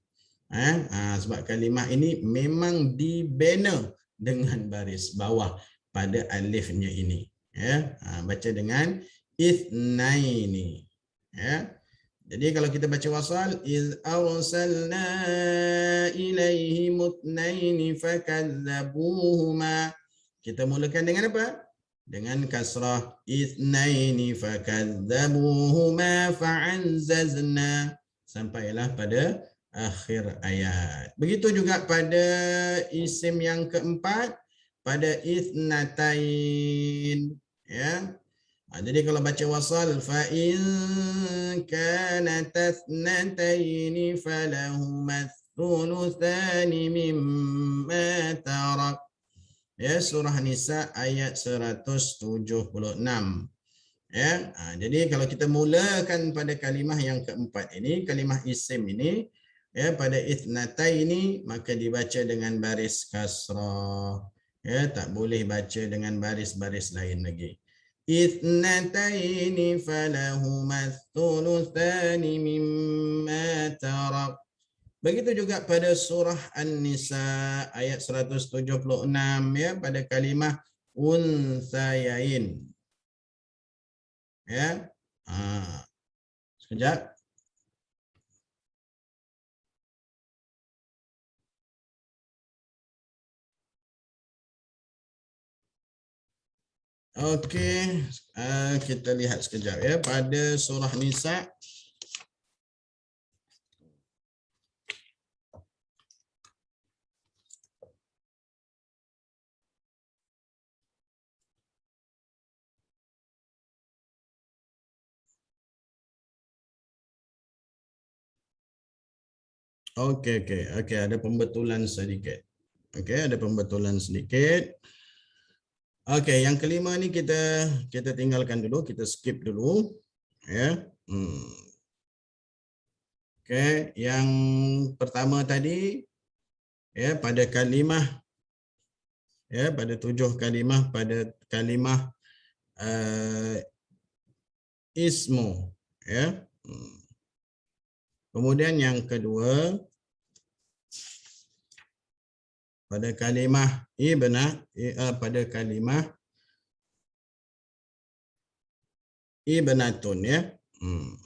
Sebab kalimah ini memang dibina dengan baris bawah pada alifnya ini. Baca dengan itsnaini. Jadi kalau kita baca wasal, iz arsalna ilaihim itsnaini fakadzabuhuma. Kita mulakan dengan apa? Dengan kasrah itsnaini fakadzabuhuma fa'azzazna sampailah pada akhir ayat. Begitu juga pada isim yang keempat, pada itsnatain. Jadi kalau baca wasal, fa in kanat itsnataini falahuma thulutsani mimma tarak. Surah Nisa ayat 176. Jadi kalau kita mulakan pada kalimah yang keempat ini, kalimah isim ini, pada itsnataini, maka dibaca dengan baris kasrah. Tak boleh baca dengan baris-baris lain lagi. Itsnataini falahuma thulutsani mimma tarak. Begitu juga pada surah An-Nisa ayat 176, pada kalimah unsayain. Sekejap. Okey, kita lihat sekejap pada surah Nisa Okey, ada pembetulan sedikit. Ada pembetulan sedikit. Okey, yang kelima ni kita tinggalkan dulu, kita skip dulu. Okey, yang pertama tadi pada kalimah pada 7 kalimah, pada kalimah ismu. Kemudian yang kedua pada kalimah ibna, pada kalimah ibnatun.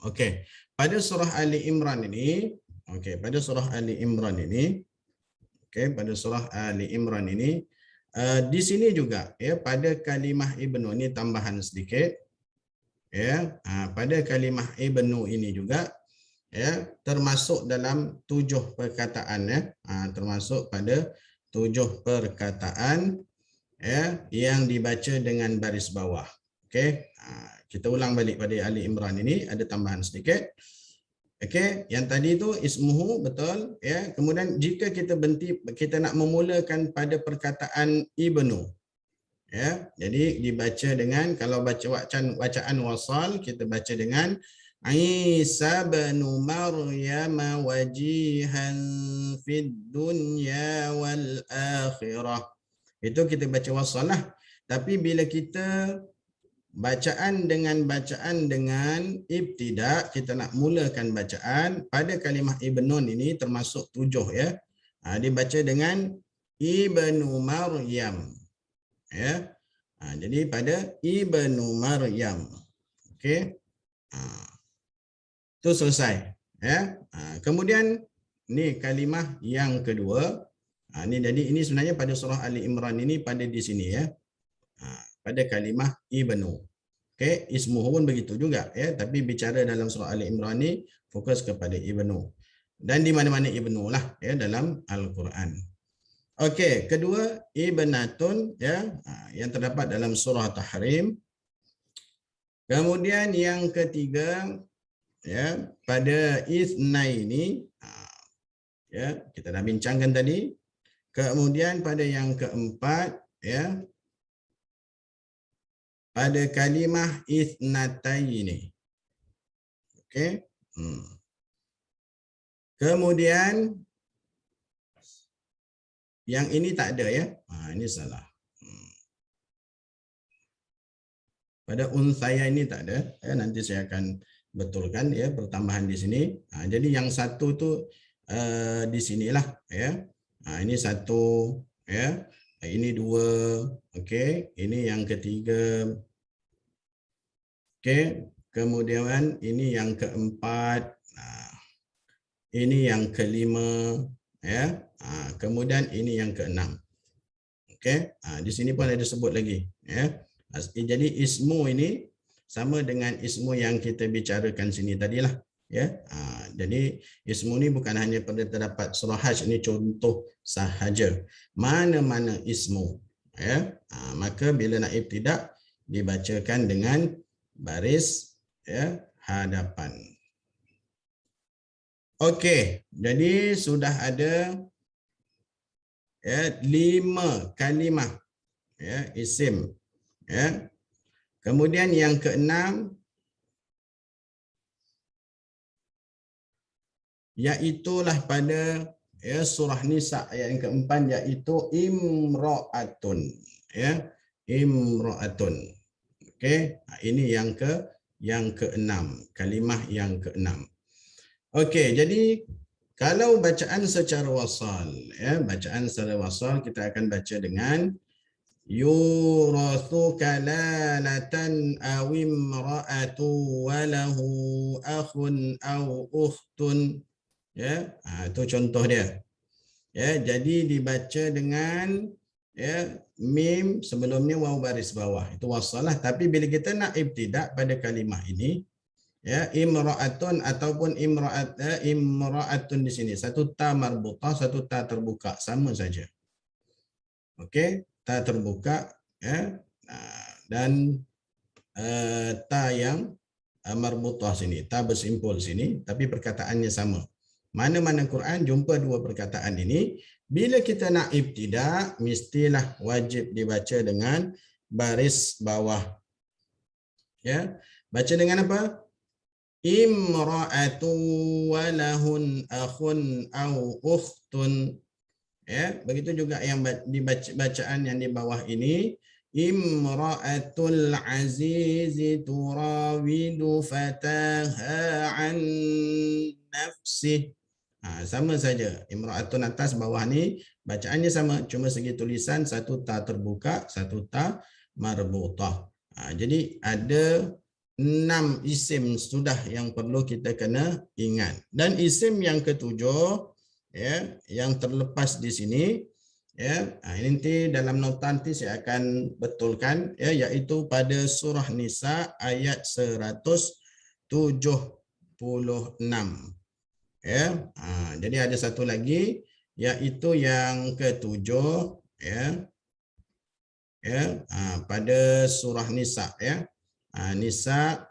Okey. Pada surah Ali Imran ini, pada surah Ali Imran ini, di sini juga pada kalimah ibnu ini tambahan sedikit. Pada kalimah ibnu ini juga termasuk dalam 7 perkataan, termasuk pada 7 perkataan yang dibaca dengan baris bawah. Kita ulang balik pada Ali Imran ini, ada tambahan sedikit. Yang tadi itu ismuhu, betul. Kemudian jika kita nak memulakan pada perkataan ibnu, jadi dibaca dengan, kalau bacaan wasal, kita baca dengan Isa bin Maryam wajihan fid dunya wal akhirah. Itu kita baca wasal lah. Tapi bila kita bacaan dengan ibtidak, kita nak mulakan bacaan pada kalimah ibnun ini termasuk 7 dibaca dengan ibnu Maryam. Jadi pada ibnu Maryam. Itu selesai. Kemudian ni kalimah yang kedua. Jadi ini sebenarnya pada surah Ali Imran ini, pada di sini pada kalimah ibnu. Okey, ismuhu pun begitu juga ya, tapi bicara dalam surah Ali Imran ni fokus kepada ibnu. Dan di mana-mana ibnu lah ya dalam Al-Quran. Okey, kedua ibnatun ya, yang terdapat dalam surah Tahrim. Kemudian yang ketiga ya, pada itsnaini ya, kita dah bincangkan tadi. Kemudian pada yang keempat ya, pada kalimah itsnataini. Okey. Kemudian yang ini tak ada ya. Ini salah. Pada unsaya ini tak ada. Ya, nanti saya akan betulkan ya pertambahan di sini. Jadi yang satu tu di sinilah ya. Ini satu ya. Ini dua. Okey, ini yang ketiga. Okey, kemudian ini yang keempat. Ini yang kelima ya. Kemudian ini yang keenam. Okey, di sini pun ada sebut lagi ya. Jadi ismu ini sama dengan ismu yang kita bicarakan sini tadilah ya. Jadi ismu ni bukan hanya pada terdapat surah Hajj, ini contoh sahaja. Mana-mana ismu ya, maka bila nak ibtidak dibacakan dengan baris ya hadapan. Okey, jadi sudah ada ya 5 kalimah ya isim ya. Kemudian yang keenam iaitulah pada ya surah Nisa ayat yang keempat, iaitu imra'atun ya, imra'atun. Okey, ini yang keenam, kalimah yang keenam. Okey, jadi kalau bacaan secara wasal ya, bacaan secara wasal kita akan baca dengan yurathu kalalatan aw imra'atu wa lahu akhun aw ukhtun ya. Itu contoh dia ya. Jadi dibaca dengan ya mim sebelumnya waw baris bawah, itu wasal lah. Tapi bila kita nak ibtidak pada kalimah ini ya, imra'atun ataupun imra'atun di sini satu ta marbutah, satu ta terbuka, sama saja. Okey, ta terbuka ya, dan ta yang marbutah sini, ta bersimpul sini, tapi perkataannya sama. Mana-mana Quran jumpa dua perkataan ini, bila kita nak ibtidak mestilah wajib dibaca dengan baris bawah. Ya, baca dengan apa? Imra'atu wa lahun akhun aw ukhtun. Ya, begitu juga yang bacaan yang di bawah ini, imra'atul azizi turawidu fataha an nafsih. Sama saja, imra'atun atas, bawah ni bacaannya sama, cuma segi tulisan satu ta terbuka, satu ta marbutah. Jadi ada 6 isim sudah yang perlu kita kena ingat. Dan isim yang ketujuh ya, yang terlepas di sini ya, ini nanti dalam nota nanti saya akan betulkan ya, iaitu pada surah Nisa ayat 176 ya. Jadi ada satu lagi iaitu yang ketujuh ya, pada surah Nisa ya. Nisa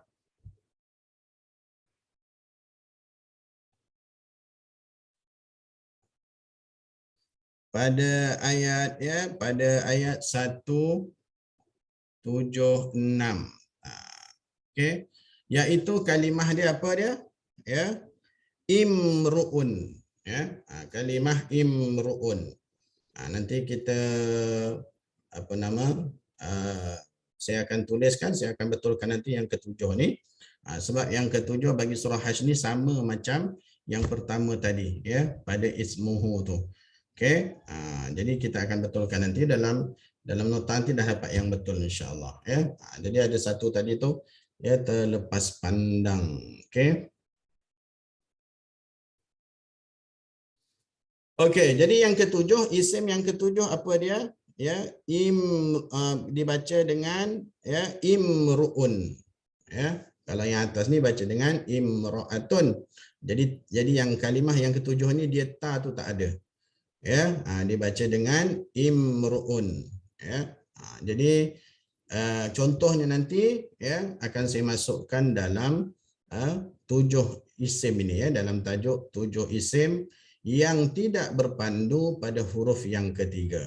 pada ayat pada ayat 176. Okey, iaitu kalimah dia apa dia? Ya, imruun ya. Kalimah imruun. Nanti kita saya akan tuliskan, saya akan betulkan nanti yang ketujuh ni. Sebab yang ketujuh bagi surah Hajj ni sama macam yang pertama tadi ya, pada ismuhu tu. Okey, jadi kita akan betulkan nanti dalam nota nanti dah dapat yang betul insya-Allah ya. Jadi ada satu tadi tu ya terlepas pandang. Okey. Okey, jadi yang ketujuh, isim yang ketujuh apa dia? ya dibaca dengan ya imruun. Ya, kalau yang atas ni baca dengan imraatun. Jadi yang kalimah yang ketujuh ni dia ta tu tak ada. Ya, dibaca dengan imruun. Ya. Jadi contohnya nanti ya akan saya masukkan dalam 7 isim ini ya, dalam tajuk 7 isim yang tidak berpandu pada huruf yang ketiga.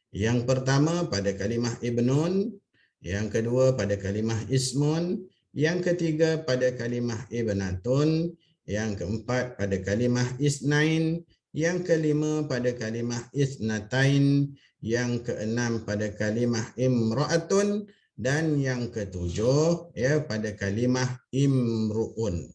Yang pertama pada kalimah ibnun, yang kedua pada kalimah ismun, yang ketiga pada kalimah ibnatun, yang keempat pada kalimah isnain, yang kelima pada kalimah isnatain, yang keenam pada kalimah imra'atun, dan yang ketujuh ya pada kalimah imru'un.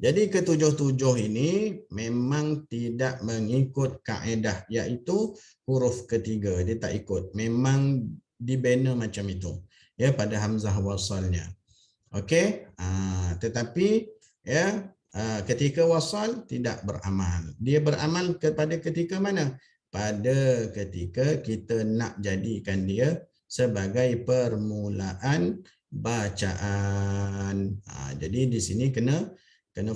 Jadi ketujuh-tujuh ini memang tidak mengikut kaedah, iaitu huruf ketiga. Dia tak ikut. Memang dibina macam itu ya pada hamzah wasalnya. Okey, tetapi ya ketika wasal tidak beramal. Dia beramal kepada ketika mana? Pada ketika kita nak jadikan dia sebagai permulaan bacaan. Jadi di sini kena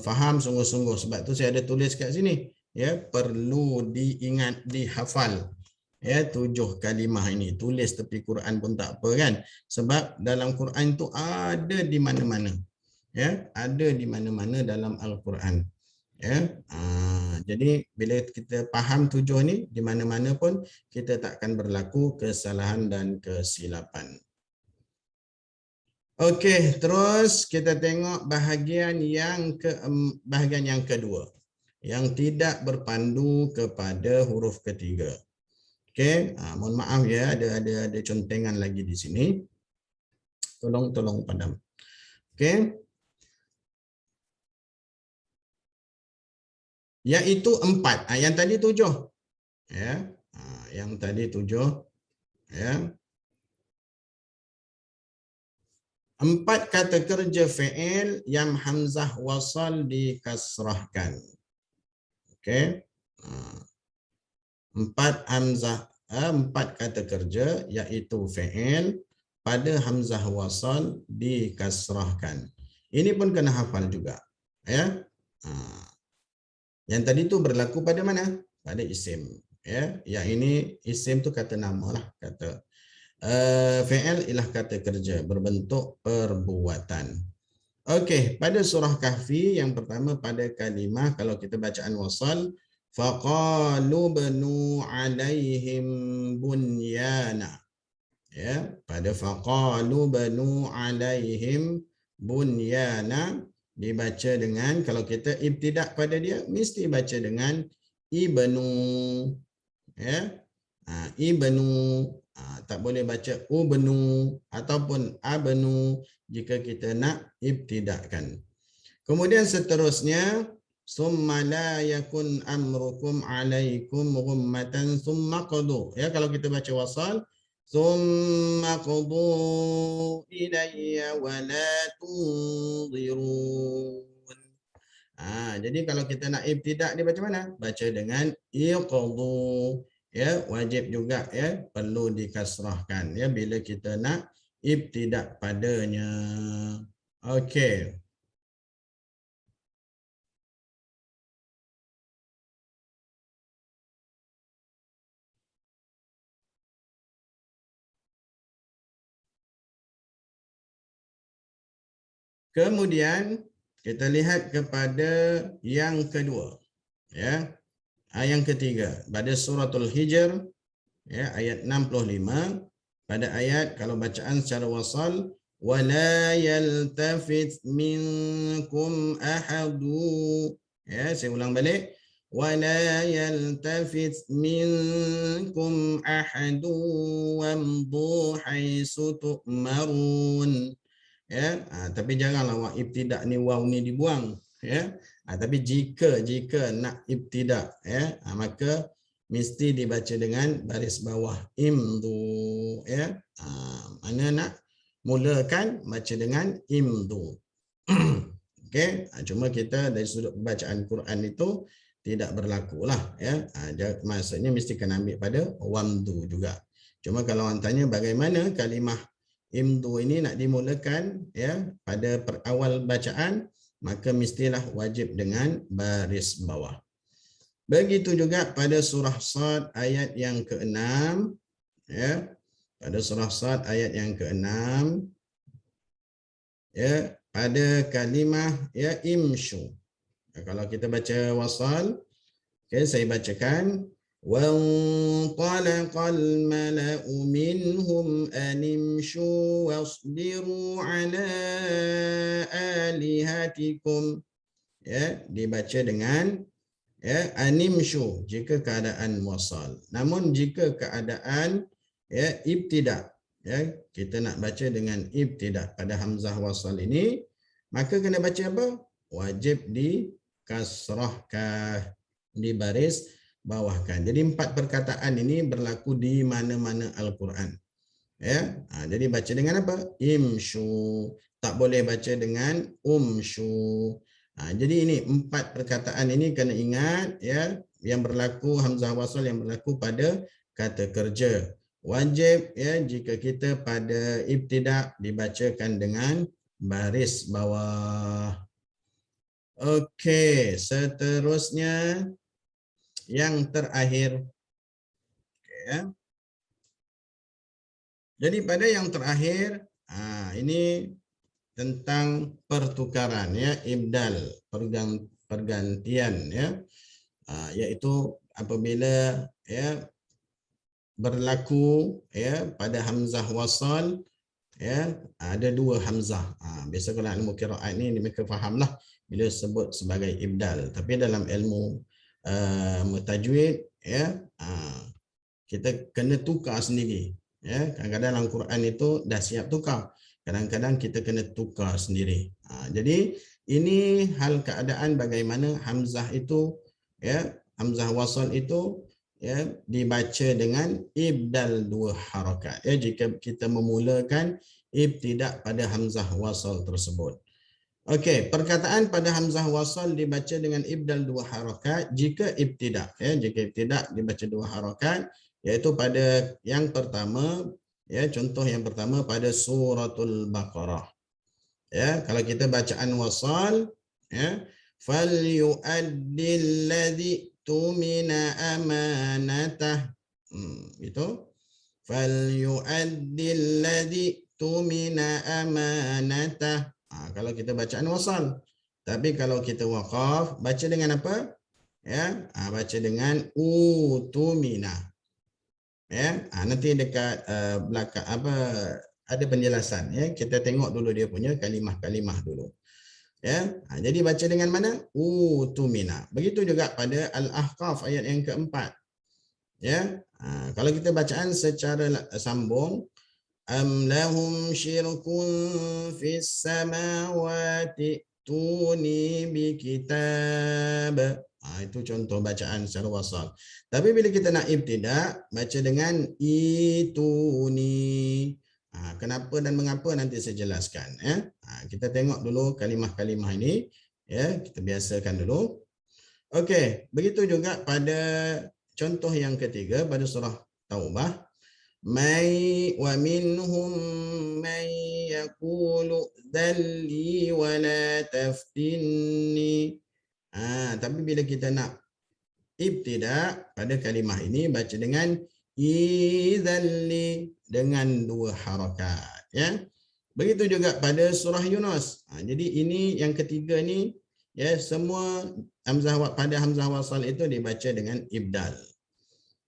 faham sungguh-sungguh, sebab tu saya ada tulis kat sini ya, perlu diingat, dihafal ya 7 kalimah ini. Tulis tepi Quran pun tak apa kan, sebab dalam Quran tu ada di mana-mana ya, ada di mana-mana dalam Al-Quran ya. Jadi bila kita faham 7 ni, di mana-mana pun kita takkan berlaku kesalahan dan kesilapan. Okey, terus kita tengok bahagian yang kedua yang tidak berpandu kepada huruf ketiga. Okey, mohon maaf ya, ada contengan lagi di sini. Tolong padam. Okey. Iaitu 4. Yang tadi 7. Ya. Yang tadi 7 ya. 4 kata kerja fi'il yang hamzah wasal dikasrahkan. Okey. 4 kata kerja iaitu fi'il pada hamzah wasal dikasrahkan. Ini pun kena hafal juga. Ya. Yang tadi tu berlaku pada mana? Pada isim. Ya. Yang ini isim tu kata nama lah. Kata fi'il ialah kata kerja berbentuk perbuatan. Okey, pada surah Kahfi yang pertama pada kalimah, kalau kita bacaan wasal, faqalu banu alaihim bunyana. Ya, pada faqalu banu alaihim bunyana dibaca dengan, kalau kita ibtidak pada dia mesti baca dengan ibnu. Ya. Ibnu, tak boleh baca ubnu ataupun abnu jika kita nak ibtidakkan. Kemudian seterusnya, summa la yakun amrukum alaikum ghummatan summa qadu. Ya, kalau kita baca wasal, summa qadu ilayya wa la tunzirun. Jadi kalau kita nak ibtidak dia baca mana? Baca dengan iqdu. Ya, wajib juga ya, perlu dikasrahkan ya bila kita nak ibtidak padanya. Okey. Kemudian kita lihat kepada yang kedua. Ya. Yang ketiga pada suratul Hijr ya, ayat 65, pada ayat kalau bacaan secara wasal, wala yaltafit minkum ahadu. Ya, saya ulang balik, wala yaltafit minkum ahadu wamdu haitsu tu'marun. Ya, tapi janganlah waw ibtidak ni, waw ni dibuang ya. Tapi jika nak ibtidak ya, maka mesti dibaca dengan baris bawah imdu ya. Mana nak mulakan baca dengan imdu. Okey, cuma kita dari sudut bacaan Quran itu tidak berlaku lah ya. Maksudnya mesti kena ambil pada wamdu juga. Cuma kalau orang tanya bagaimana kalimah imdu ini nak dimulakan ya pada awal bacaan, maka mestilah wajib dengan baris bawah. Begitu juga pada surah Sad ayat yang ke-6 ya. Pada surah Sad ayat yang ke-6 ya, pada kalimah ya imshu. Kalau kita baca wasal, okay, saya bacakan وَانْطَلَقَ الْمَلَأُ مِنْهُمْ أَنِ امْشُوا وَاصْبِرُوا عَلَى آلِهَتِكُمْ. Ya, dibaca dengan ya animshu jika keadaan wasal. Namun jika keadaan ya ibtida, ya kita nak baca dengan ibtida pada hamzah wasal ini, maka kena baca apa? Wajib di kasrahkah, di baris bawahkan. Jadi 4 perkataan ini berlaku di mana-mana Al-Quran. Ya, jadi baca dengan apa? Imshu. Tak boleh baca dengan umshu. Jadi ini 4 perkataan ini kena ingat ya, yang berlaku hamzah wasal yang berlaku pada kata kerja. Wajib ya jika kita pada ibtida dibacakan dengan baris bawah. Okey, seterusnya yang terakhir. Okay, ya. Jadi pada yang terakhir, ini tentang pertukaran ya, ibdal, pergantian ya, iaitu apabila ya berlaku ya pada hamzah wasal ya ada 2 hamzah. Biasa kalau ilmu qiraat ni mereka fahamlah bila sebut sebagai ibdal, tapi dalam ilmu tajwid ya kita kena tukar sendiri ya. Kadang-kadang dalam Quran itu dah siap tukar, kadang-kadang kita kena tukar sendiri. Jadi ini hal keadaan bagaimana hamzah itu ya, hamzah wasal itu ya dibaca dengan ibdal 2 harakat ya jika kita memulakan ibtida pada hamzah wasal tersebut. Okey, perkataan pada hamzah wasal dibaca dengan ibdal 2 harakat jika ibtida ya, jika ibtida dibaca 2 harakat, iaitu pada yang pertama ya, contoh yang pertama pada suratul Baqarah. Ya, kalau kita bacaan wasal ya, falyu'addil ladzi tumina amanatah. Itu falyu'addil ladzi tumina amanatah. Kalau kita bacaan wasal. Tapi kalau kita waqaf, baca dengan apa? Ya, baca dengan utumina. Ya, nanti dekat belakang apa ada penjelasan ya. Kita tengok dulu dia punya kalimah-kalimah dulu. Ya, jadi baca dengan mana? Utumina. Begitu juga pada Al-Ahqaf ayat yang keempat. Ya, kalau kita bacaan secara sambung, am lahum syirkun fis samawati tuni bi kitab. Itu contoh bacaan secara wasal. Tapi bila kita nak ibtida, baca dengan ituni. Kenapa dan mengapa nanti saya jelaskan ya. Kita tengok dulu kalimah-kalimah ini ya, kita biasakan dulu. Okey, begitu juga pada contoh yang ketiga pada surah Taubah. Mai wa minhum man yaqulu dhalli wa la taftinni. Tapi bila kita nak ibtida pada kalimah ini baca dengan idzalli dengan 2 harakat ya. Begitu juga pada surah Yunus. Jadi ini yang ketiga ni ya, semua pada hamzah wasal itu dibaca dengan ibdal.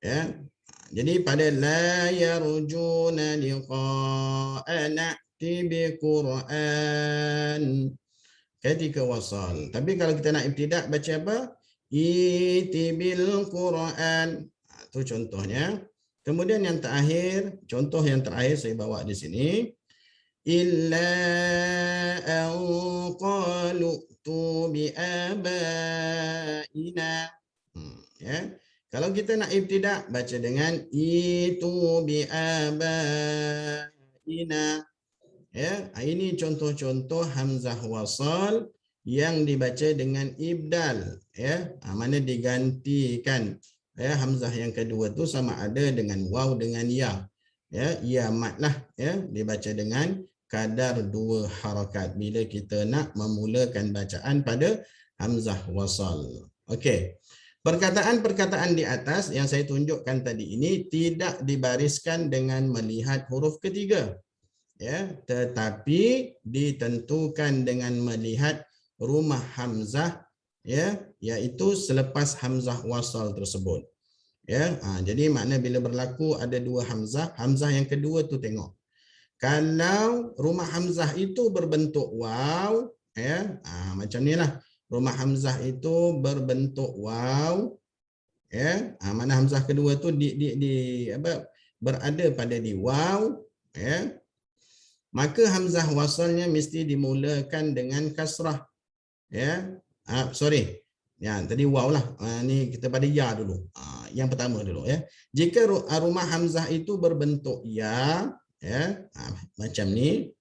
Ya. Jadi pada la yarjuna liqa'ana bi Qur'an ketika wasal. Tapi kalau kita nak ibtida baca apa? Iti bil Qur'an. Itu contohnya. Kemudian yang terakhir, contoh yang terakhir saya bawa di sini. Illa an qalu tu bi abaina. Ya. Kalau kita nak ibtida baca dengan itu bi abaina. Ya, ini contoh-contoh hamzah wasal yang dibaca dengan ibdal ya. Mana digantikan ya, hamzah yang kedua tu sama ada dengan waw dengan ya. ya ia matlah ya dibaca dengan kadar 2 harakat bila kita nak memulakan bacaan pada hamzah wasal. Okey. Perkataan-perkataan di atas yang saya tunjukkan tadi ini tidak dibariskan dengan melihat huruf ketiga, ya, tetapi ditentukan dengan melihat rumah hamzah, ya, iaitu selepas hamzah wasal tersebut. Ya, jadi makna bila berlaku ada 2 hamzah, hamzah yang kedua tu tengok. Kalau rumah hamzah itu berbentuk waw, ya, macam nilah. Rumah hamzah itu berbentuk waw, ya, mana hamzah kedua tu berada pada di waw, ya. Maka hamzah wasalnya mesti dimulakan dengan kasrah, ya. Sorry. Ya, tadi waw lah. Ni kita pada ya dulu. Yang pertama dulu, ya. Jika rumah hamzah itu berbentuk ya, ya, macam ni.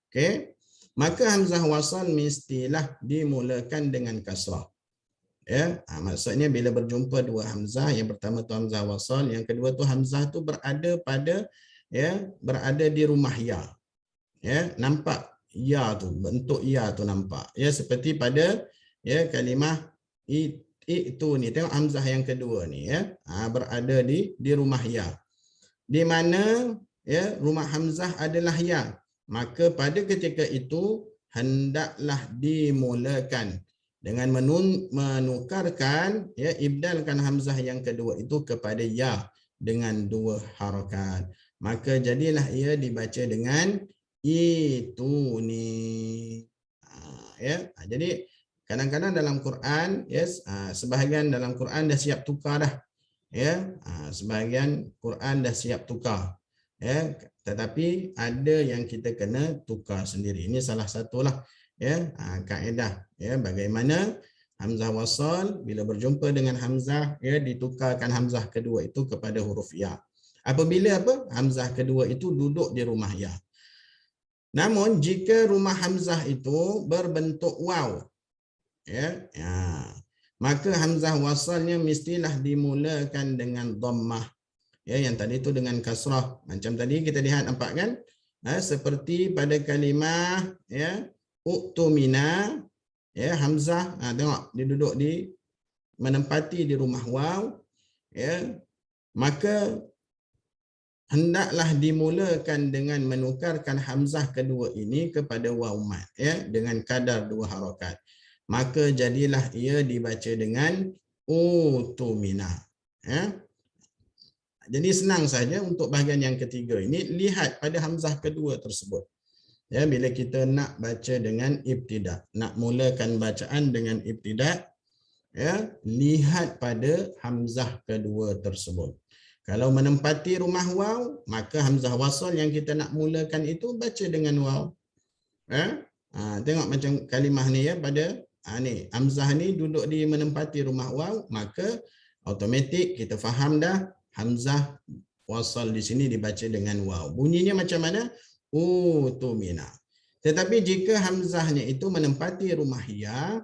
Okey. Maka hamzah wasal mestilah dimulakan dengan kasrah. Ya, maksudnya bila berjumpa 2 hamzah, yang pertama tu hamzah wasal, yang kedua tu hamzah tu berada pada, ya, berada di rumah ya. Ya, nampak ya tu, bentuk ya tu nampak. Ya, seperti pada ya kalimah itu ni, tengok hamzah yang kedua ni, ya. Berada di rumah ya. Di mana ya rumah hamzah adalah ya. Maka pada ketika itu hendaklah dimulakan dengan menukarkan, ya, ibdalkan hamzah yang kedua itu kepada ya dengan 2 harakat. Maka jadilah ia dibaca dengan itu ni. Ya, jadi kadang-kadang dalam Quran, yes, sebahagian dalam Quran dah siap tukar dah. Ya, sebahagian Quran dah siap tukar. Ya, tetapi ada yang kita kena tukar sendiri. Ini salah satulah, ya, kaedah, ya, bagaimana hamzah wasal bila berjumpa dengan hamzah, ya, ditukarkan hamzah kedua itu kepada huruf ya. Apabila apa? Hamzah kedua itu duduk di rumah ya. Namun jika rumah hamzah itu berbentuk waw, ya, maka hamzah wasalnya mestilah dimulakan dengan dhammah. Ya, yang tadi itu dengan kasrah. Macam tadi kita lihat, nampak kan? Seperti pada kalimah, ya, uktumina, ya, hamzah, tengok dia duduk di menempati di rumah waw, ya. Maka hendaklah dimulakan dengan menukarkan hamzah kedua ini kepada waw mat, ya, dengan kadar 2 harakat. Maka jadilah ia dibaca dengan utumina, ya. Jadi senang saja untuk bahagian yang ketiga ini, lihat pada hamzah kedua tersebut. Ya, bila kita nak baca dengan ibtida, nak mulakan bacaan dengan ibtida, ya, lihat pada hamzah kedua tersebut. Kalau menempati rumah waw, maka hamzah wasal yang kita nak mulakan itu baca dengan waw. Ya? Tengok macam kalimah ni, ya, pada ni hamzah ni duduk di menempati rumah waw, maka automatik kita faham dah hamzah wasal di sini dibaca dengan waw. Bunyinya macam mana? Utumina. Tetapi jika hamzahnya itu menempati rumah ya,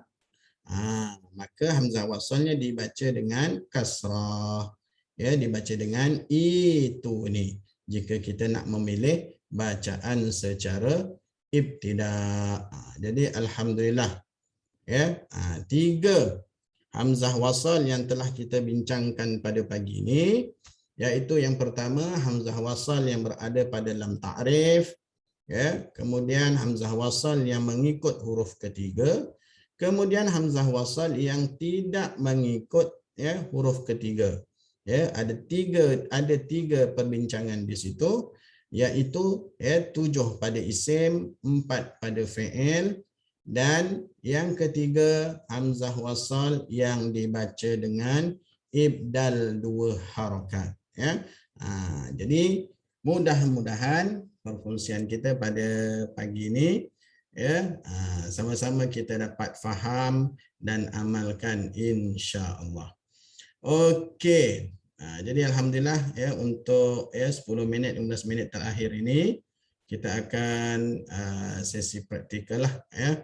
maka hamzah wasalnya dibaca dengan kasrah. Ya, dibaca dengan itu ni. Jika kita nak memilih bacaan secara ibtida. Jadi alhamdulillah, ya, 3 hamzah wasal yang telah kita bincangkan pada pagi ini, iaitu yang pertama hamzah wasal yang berada pada lam ta'rif, ya, kemudian hamzah wasal yang mengikut huruf ketiga, kemudian hamzah wasal yang tidak mengikut, ya, huruf ketiga. Ya, ada tiga perbincangan di situ, iaitu, ya, 7 pada isim, 4 pada fi'il, dan yang ketiga hamzah wasal yang dibaca dengan ibdal 2 harakat, ya. Jadi mudah-mudahan perkongsian kita pada pagi ini, ya, sama-sama kita dapat faham dan amalkan insya-Allah. Okey. Jadi alhamdulillah, ya, untuk 10 minit 15 minit terakhir ini kita akan sesi praktikal lah, ya.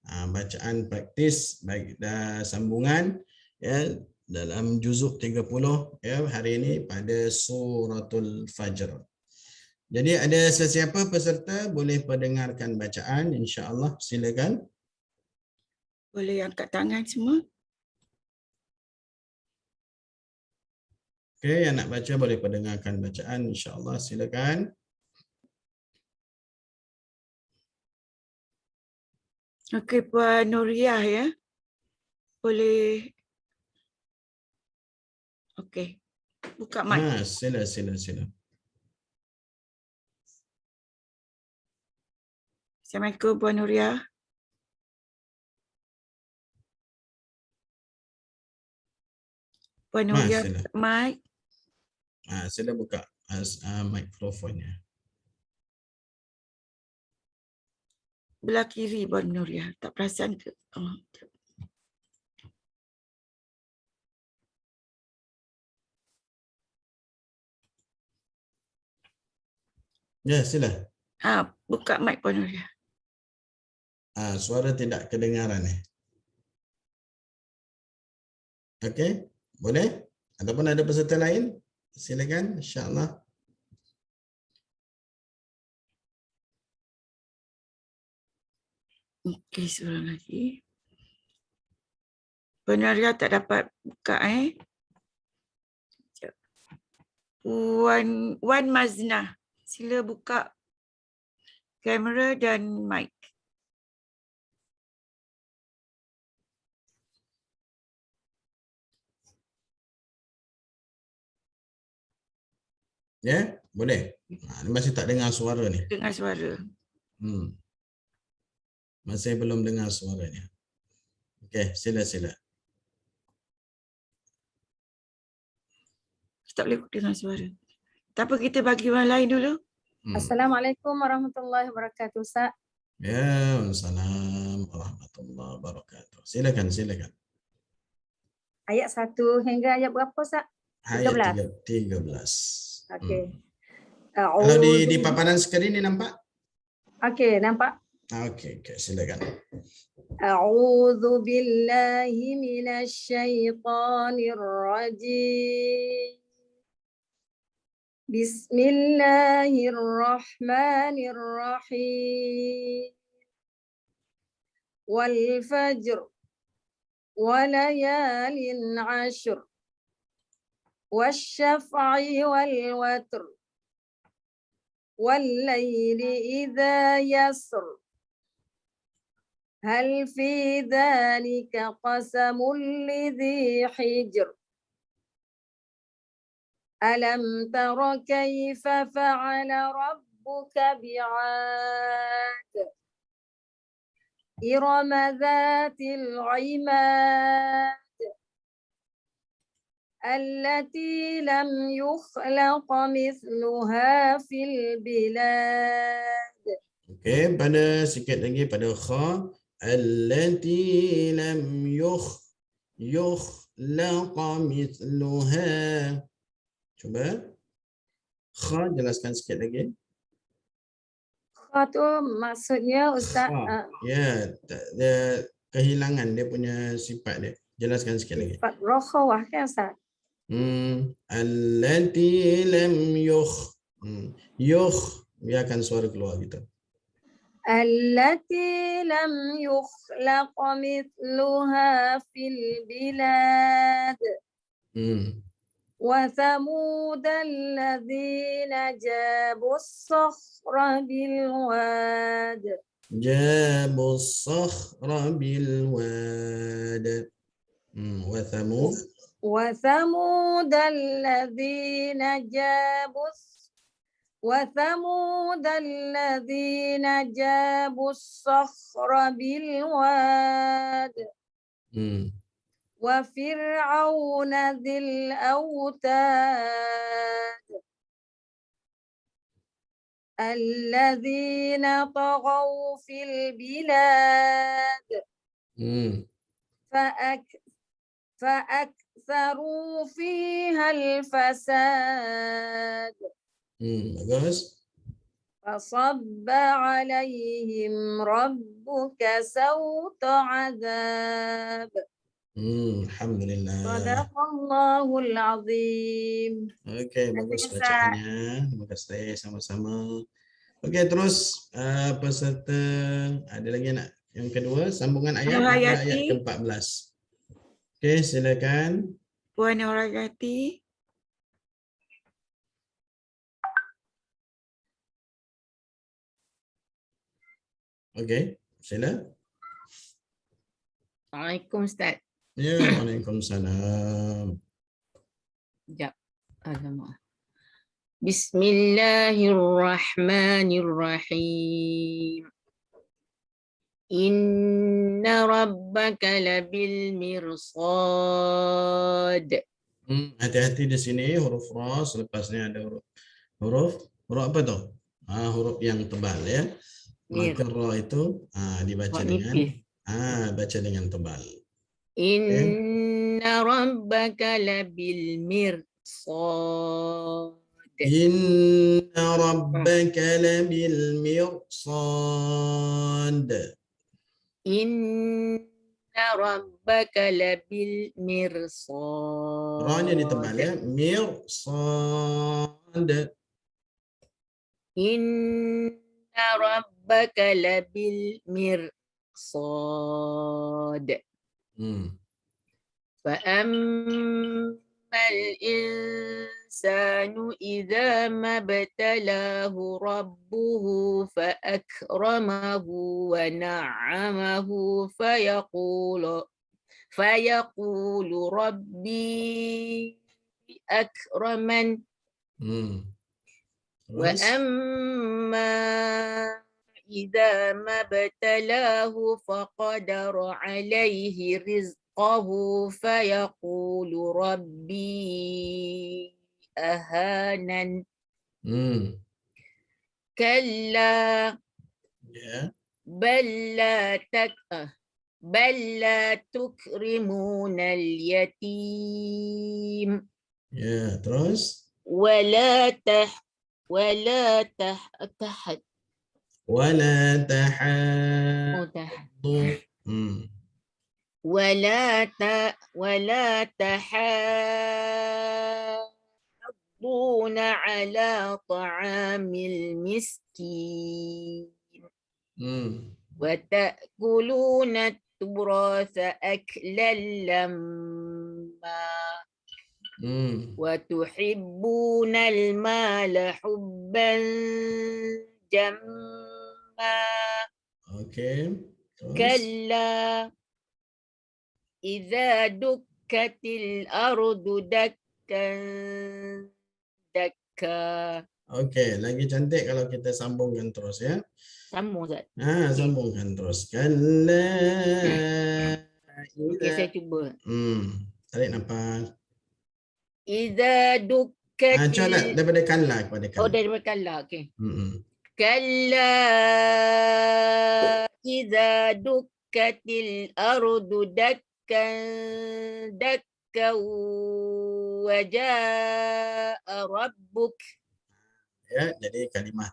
Bacaan praktis baik sambungan, ya, dalam juzuk 30, ya, hari ini pada suratul Fajr. Jadi ada sesiapa peserta boleh pendengarkan bacaan, insya-Allah silakan. Boleh angkat tangan semua. Okey, yang nak baca boleh pendengarkan bacaan, insya-Allah silakan. Okey, Puan Nuriah ya. Boleh. Okey. Buka mic. Sila. Assalamualaikum Puan Nuriah. Puan Nuriah, Sila. mic. Sila buka mikrofonnya. Belah kiri Puan Nuriah. Tak perasan ke? Oh. Ya, sila. Buka mic Puan Nuriah. Suara tidak kedengaran ni. Okey, boleh? Ataupun ada peserta lain? Silakan, insya-Allah. Okey, seorang lagi. Puan Nuriah tak dapat buka Wan Maznah, sila buka kamera dan mic. Ya, boleh. Ni masih tak dengar suara ni. Dengar suara. Masih belum dengar suaranya. Okey, sila. Tak boleh dengar suara. Tak apa, kita bagi orang lain dulu. Assalamualaikum warahmatullahi wabarakatuh, Ustaz. Ya, Waalaikumsalam warahmatullahi wabarakatuh. Silakan. Ayat 1 hingga ayat berapa, Ustaz? Ayat 13. Okey. Kalau di paparan skrin ni nampak? Okey, nampak. Okey, silakan. A'udzu billahi minasyaitonir rajim. Bismillahirrahmanirrahim. Wal fajr wa layalin 'ashr. Wasyaf'i wal watr. والليل إذا يسر هل في ذلك قسم لذي حجر ألم تر كيف فعل ربك بعاد إرم ذات العماد التي لم يخلق مثلها في البلاد. Okey, pada sikit lagi pada kha allati lam yukhlaq mithluha. Cuba kha jelaskan sikit lagi. Kha tu maksudnya Ustaz Ya, dia kehilangan dia punya sifat dia. Jelaskan sikit lagi. Sifat rokhawah kan Ustaz? Allati lam biarkan suara keluar gitu. Allati lam yukhlaq mithluha fil bilad. Wa thamud alladhina jabus sakhra bil wad. Jabus sakhra bil wad. وثمود الذين جابوا الصخر بالواد وفرعون ذي الأوتاد الذين طغوا في البلاد فأكثروا فيها الفساد. Bagus. فصب عليهم ربك سوط عذاب. Alhamdulillah. Sadaqallahul azim. Okey, Terima bagus kasih, Ustaz. bacaannya. Terima kasih sama-sama. Okey, terus peserta ada lagi nak yang kedua sambungan ayat Nur pada ayat Hayati, ke-14. Okey, silakan. Puan Nur Hayati. Okey, sila. Assalamualaikum, Ustaz. Ya, Waalaikumsalam. Sekejap. Alamak. Bismillahirrahmanirrahim. Inna rabbaka labil mirsad. Hati-hati di sini huruf ra, selepasnya ada huruf apa tu? Huruf yang tebal ya. Mir. Maka ra itu dibaca Huruf dengan nipis. baca dengan tebal. Inna rabbaka labil mirsad. Inna rabbaka labil mirsad. Inna rabbaka labil mirsad. Ra-nya ditebal ya. Mirsad. Inna rabbaka labil mirsad. فأما الإنسان إذا ما ابتلاه ربه فأكرمه ونعمه فيقول ربي أكرمن. وأما إذا ما ابتلاه فقدر عليه رزقه فيقول ربي أهانن. كلا بل لا تكرمون اليتيم. Ya, terus ولا تحاضون على طعام المسكين وتأكلون التراث أكلا لما وتحبون المال حبا جما. كلا إذا دكت الأرض دكا دكا. Okey, lagi cantik kalau kita sambungkan terus ya. Sambung, Ustaz. Sambungkan terus. Kalla. Okey, saya cuba. Tarik nafas. Iza dukkatil. Coba daripada kalla kepada kalla. Oh, daripada kalla. Okey. Kalla iza dukkatil ardu dakkan dakkan wa jaa rabbuk. Ya, jadi kalimah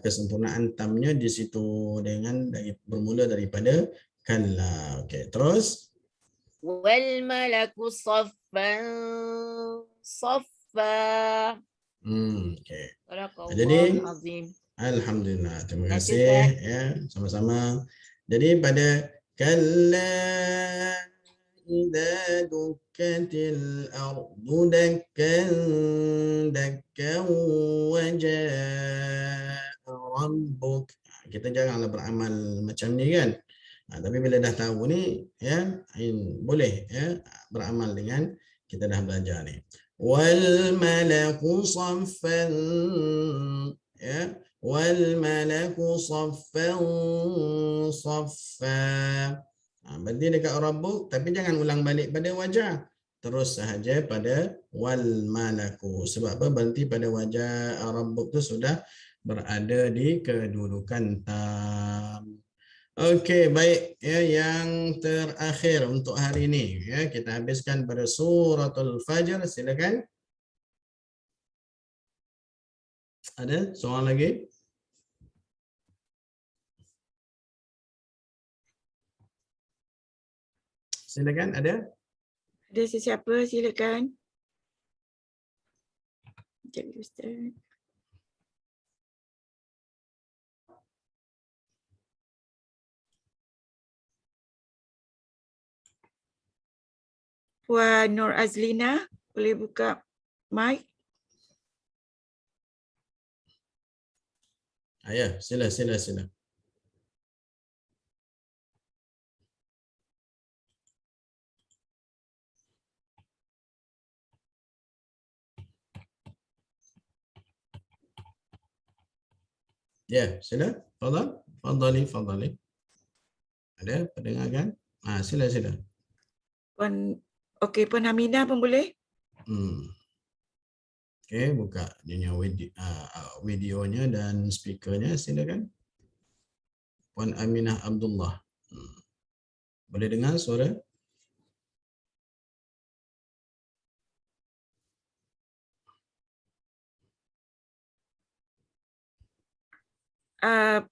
kesempurnaan tamnya di situ dengan bermula daripada kalla. Okey, terus wal malaku saffan saffa. Okey. Jadi azim. Alhamdulillah, terima kasih ya, sama-sama. Jadi pada kalla idza dukkatil ardu dakkan dakkan wa jaa rabbuk. Kita janganlah beramal macam ni kan. Tapi bila dah tahu ni ya, boleh ya beramal dengan kita dah belajar ni. Wal malaku saffan ya, wal malaku saffan saffa. Berhenti dekat rabbuk tapi jangan ulang balik pada wajah. Terus sahaja pada wal malaku. Sebab apa? Berhenti pada wajah rabbuk tu sudah berada di kedudukan tam. Okey, baik ya, yang terakhir untuk hari ini ya, kita habiskan pada suratul Fajr. Silakan. Ada soal lagi? Silakan, ada? Ada sesiapa silakan. Jadi Ustaz. Puan Nur Azlina, boleh buka mic? Ya, sila. Ya, sila. Fadali. Ada pendengarkan? Sila. Puan, okey, Puan Aminah pun boleh? Okey, buka videonya dan speakernya, silakan. Puan Aminah Abdullah. Boleh dengar suara?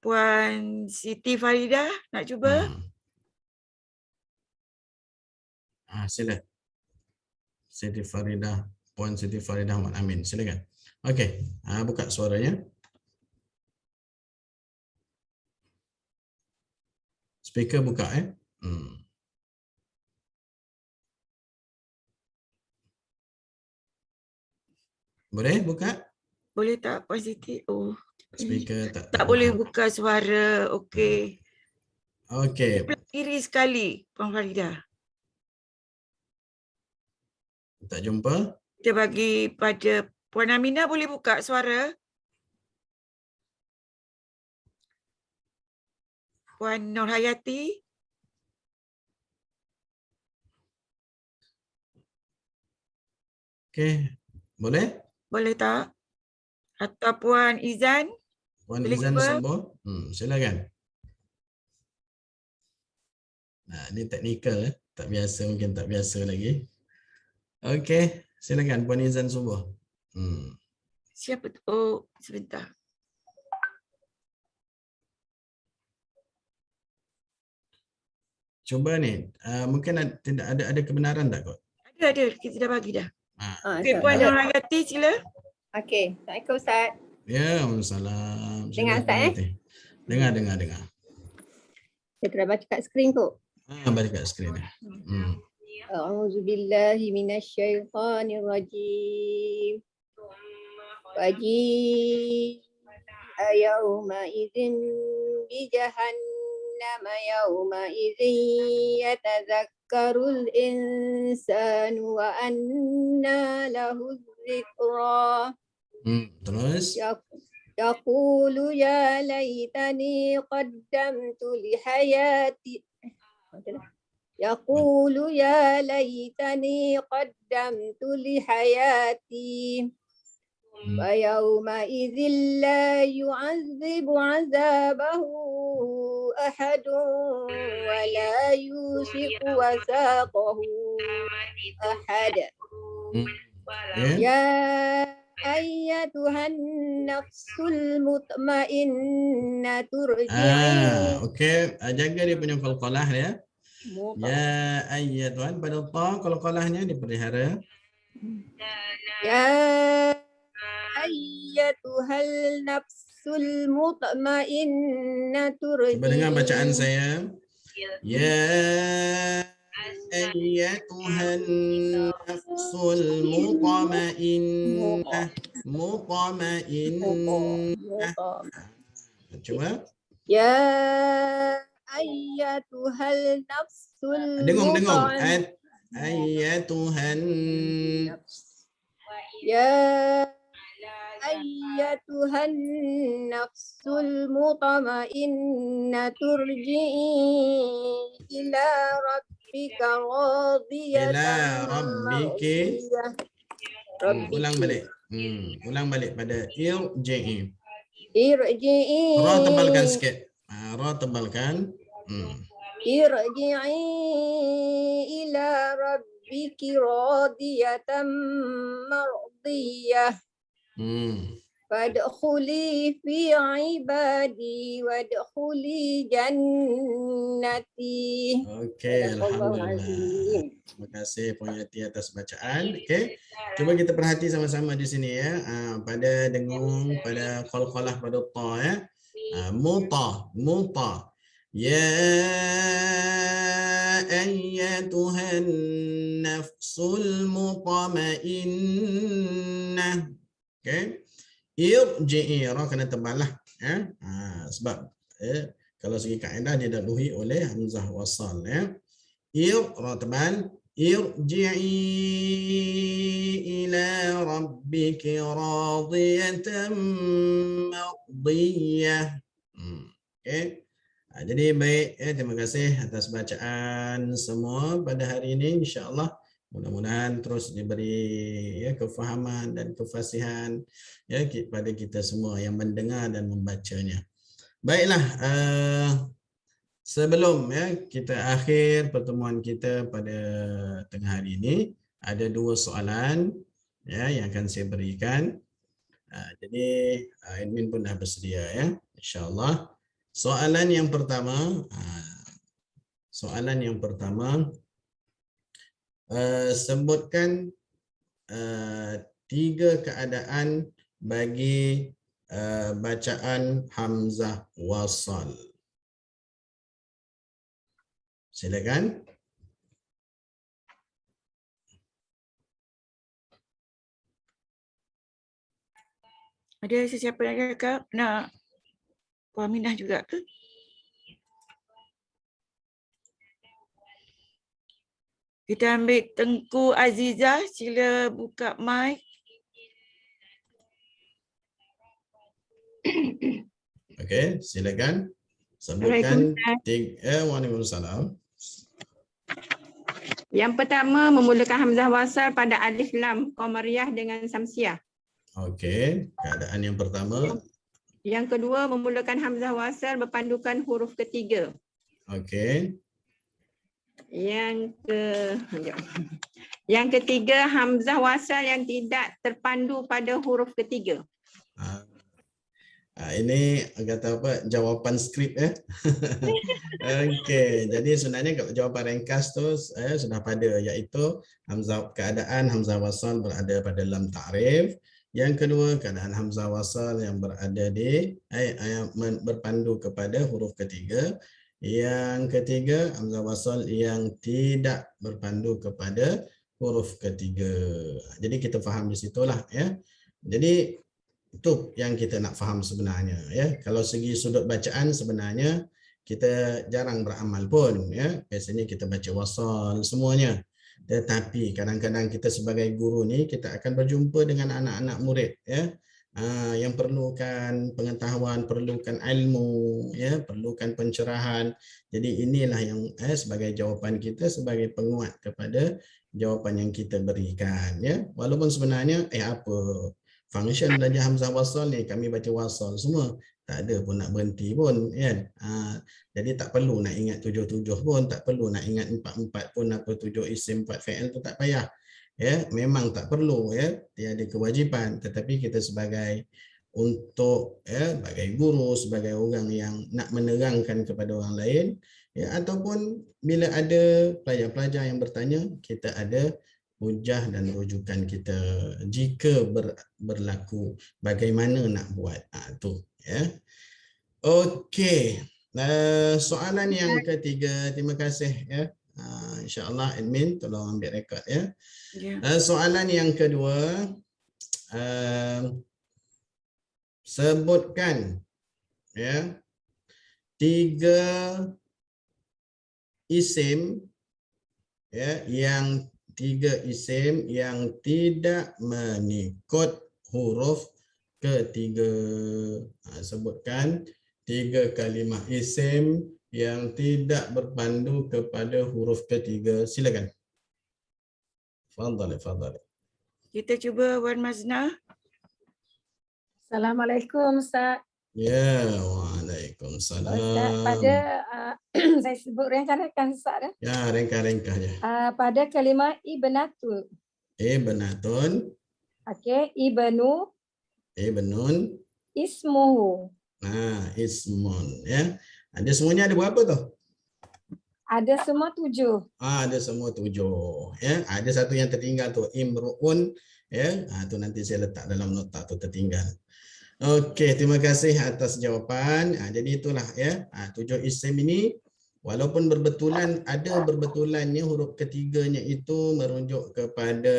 Puan Siti Faridah nak cuba? Sila. Puan Siti Faridah Mat Amin, silakan. Okey, buka suaranya. Speaker buka Boleh buka? Boleh tak Puan Siti? Oh, Speaker tak boleh buka suara. Okey. Okey. Belah kiri sekali Puan Faridah. Tak jumpa? Kita bagi pada Puan Aminah, boleh buka suara? Puan Nur Hayati. Okey. Boleh? Boleh tak? Atau Puan Izan? Puan Boleh Izan cuba? Sambo? Silakan. Ini teknikal tak biasa, mungkin tak biasa lagi. Okey, silakan Puan Izan Subuh. Siapa tu? Oh, sebentar. Cuba ni, mungkin tidak ada kebenaran tak kot? Ada, kita dah bagi dah. Okey, Ada. Puan Nur Hayati sila. Okey, Assalamualaikum Ustaz. Ya, Waalaikumsalam. Dengar, Ustaz, Dengar. Saya telah baca kat skrin tu. Balik kat skrin ni. A'udzubillahi minasyaitanirrajim. Yawma idzin bi jahannama yawma idzin yatadzakkarul insanu wa anna lahu dzikra. Terus? Yaqulu ya laitani qaddamtu li hayati. Yaqulu ya laitani qaddamtu li hayati. Wa yawma idzin la yu'azzibu 'adzabahu ahadun wa la yusiqu wasaqahu ahad. Ya ayyatuhan nafsul mutmainnah turji'i. Okey, jaga dia punya qalqalah dia. Ya ayyatuhan, pada ta qalqalahnya dipelihara. Ya ayyatuhal nafsul mutmainnah turji'i. Cuba dengar bacaan saya. Ya ayyatuhan nafsul mutmainnah. Cuba. Ya ayyatuhal nafsul Dengung. mutmainnah. Ayyatuhan. Ya ayyatuhan nafsul mutmainnah turji'i ila rabbika radiyatan mardiyah. Ulang balik pada irji'i. Irji'i. Ra tebalkan sikit. Ra tebalkan. Irji'i ila rabbiki radiyatan mardiyah. Fadkhuli fi ibadi wadkhuli jannati. Okey, Sadaqallahul alhamdulillah. azim. Terima kasih Puan Yati atas bacaan. Okey. Cuba kita perhati sama-sama di sini ya. Pada dengung, pada qalqalah, pada ta ya. Muta, muta. Ya ayyatuhan nafsul mutmainnah. Okey. Irji'i, ra kena tebal lah ya. Sebab kalau segi kaedah didahului oleh hamzah wasal ya. Ra tebal. Irji'i ila rabbiki radiyatan mardiyah. Okey. Jadi baik ya, terima kasih atas bacaan semua pada hari ini, insya-Allah. Mudah-mudahan terus diberi ya kefahaman dan kefasihan ya kepada kita semua yang mendengar dan membacanya. Baiklah, sebelum ya kita akhir pertemuan kita pada tengah hari ini, ada dua soalan ya yang akan saya berikan. Jadi admin pun dah bersedia ya, insya-Allah. Soalan yang pertama, sebutkan 3 keadaan bagi bacaan hamzah wasal. Silakan. Ada sesiapa yang cakap nak Puan Aminah juga ke? Kita ambil Tengku Azizah, sila buka mic. Okey, silakan. Sebutkan Waalaikumsalam. Yang pertama memulakan hamzah wasal pada alif lam qamariyah dengan samsiah. Okey, keadaan yang pertama. Yang kedua memulakan hamzah wasal berpandukan huruf ketiga. Okey. Yang ketiga hamzah wasal yang tidak terpandu pada huruf ketiga. Ini kata apa, jawapan skrip ya. Okey, jadi sebenarnya jawapan ringkas tu sudah pada, iaitu keadaan hamzah wasal berada pada lam ta'rif. Yang kedua, keadaan hamzah wasal yang berada di berpandu kepada huruf ketiga. Yang ketiga, hamzah wasal yang tidak berpandu kepada huruf ketiga. Jadi kita faham di situlah ya. Jadi itu yang kita nak faham sebenarnya ya. Kalau segi sudut bacaan sebenarnya kita jarang beramal pun ya. Biasanya kita baca wasal semuanya. Tetapi kadang-kadang kita sebagai guru ni kita akan berjumpa dengan anak-anak murid ya. Yang perlukan pengetahuan, perlukan ilmu ya, perlukan pencerahan. Jadi inilah yang sebagai jawapan kita sebagai penguat kepada jawapan yang kita berikan ya. Walaupun sebenarnya apa function belajar hamzah wasal ni, kami baca wasal semua, tak ada pun nak berhenti pun kan. Jadi tak perlu nak ingat 7-7 pun, tak perlu nak ingat 4-4 pun, apa 7 isim 4 fi'il tu tak payah. Ya, memang tak perlu ya, tiada kewajipan, tetapi kita sebagai sebagai guru, sebagai orang yang nak menerangkan kepada orang lain ya, ataupun bila ada pelajar-pelajar yang bertanya, kita ada hujah dan rujukan kita jika berlaku bagaimana nak buat tu ya. Okey, soalan yang ketiga, terima kasih ya. InsyaAllah admin tolong ambil rekod ya. Soalan yang kedua, sebutkan ya 3 isim ya, yang 3 isim yang tidak mengikut huruf ketiga. Sebutkan 3 kalimah isim yang tidak berpandu kepada huruf ketiga. Silakan. Fadhali. Kita cuba Wan Maznah. Assalamualaikum Ustaz. Ya, waalaikumsalam. Ustaz, pada saya sebut ringkas-ringkas Ustaz ya. Ringkas je. Pada kalimah ibnatu. Ibnatun. Okey, ibnu Ibnun. Ismuhu. Nah, ismun ya. Ada semuanya ada berapa tu? Ada semua 7. Ada semua 7 ya. Ada satu yang tertinggal tu imruun ya. Tu nanti saya letak dalam nota tu tertinggal. Okey, terima kasih atas jawapan. Jadi itulah ya. 7 isim ini walaupun berbetulan, ada berbetulannya huruf ketiganya itu merujuk kepada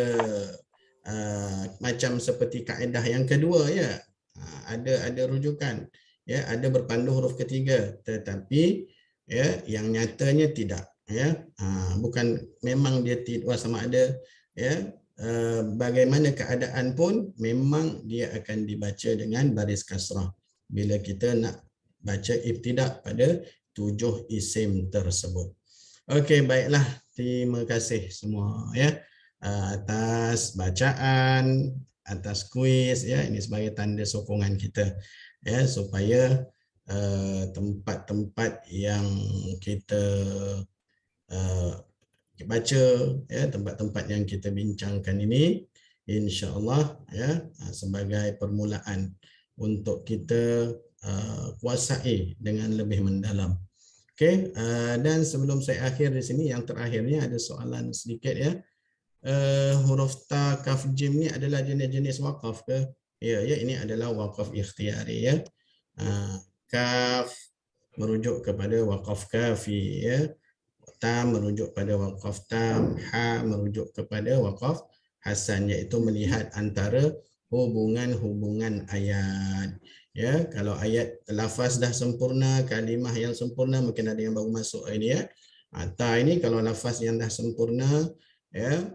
macam seperti kaedah yang kedua ya. Ada rujukan ya, ada berpandu huruf ketiga, tetapi ya yang nyatanya tidak ya. Bukan memang dia tidak sama ada ya. Bagaimana keadaan pun memang dia akan dibaca dengan baris kasrah bila kita nak baca ibtidak pada 7 isim tersebut. Okey, baiklah, terima kasih semua ya atas bacaan, atas kuis ya. Ini sebagai tanda sokongan kita ya, supaya tempat-tempat yang kita baca ya, tempat-tempat yang kita bincangkan ini insya-Allah ya sebagai permulaan untuk kita kuasai dengan lebih mendalam. Okey, dan sebelum saya akhir di sini, yang terakhirnya ada soalan sedikit ya. Huruf ta, kaf, jim ni adalah jenis-jenis waqaf ke? Ya, ini adalah waqaf ikhtiari ya. Kaf merujuk kepada waqaf kafi ya. Ta merujuk pada waqaf tam, ha merujuk kepada waqaf hasan, iaitu melihat antara hubungan-hubungan ayat. Ya, kalau ayat lafaz dah sempurna, kalimah yang sempurna, mungkin ada yang baru masuk ini ya. Ta ini kalau lafaz yang dah sempurna ya,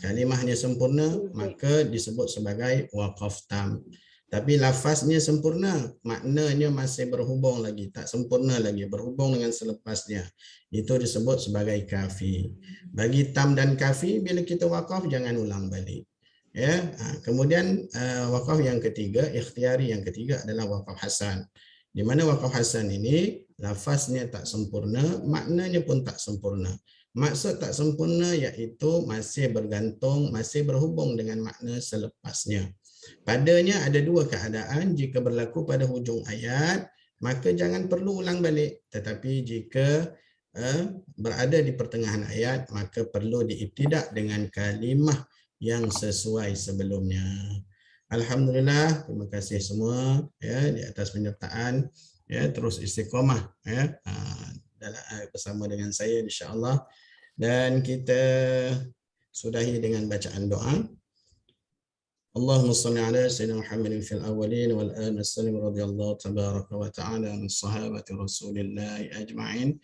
kalimahnya sempurna, maka disebut sebagai waqaf tam. Tapi lafaznya sempurna, maknanya masih berhubung lagi, tak sempurna lagi, berhubung dengan selepasnya. Itu disebut sebagai kafi. Bagi tam dan kafi, bila kita waqaf jangan ulang balik. Ya, kemudian waqaf yang ketiga, ikhtiari yang ketiga adalah waqaf hasan. Di mana waqaf hasan ini lafaznya tak sempurna, maknanya pun tak sempurna. Maksud tak sempurna iaitu masih bergantung, masih berhubung dengan makna selepasnya. Padanya ada dua keadaan. Jika berlaku pada hujung ayat, maka jangan perlu ulang balik. Tetapi jika berada di pertengahan ayat, maka perlu diibtidak dengan kalimah yang sesuai sebelumnya. Alhamdulillah, terima kasih semua ya di atas penyertaan ya, terus istiqamah ya bersama dengan saya insya-Allah. Dan kita sudahi dengan bacaan doa. Allahumma salli ala sayyidina Muhammadin fil awwalin wal akhir sallim radhiyallahu tabaraka wa ta'ala an sahabati Rasulillah ajma'in.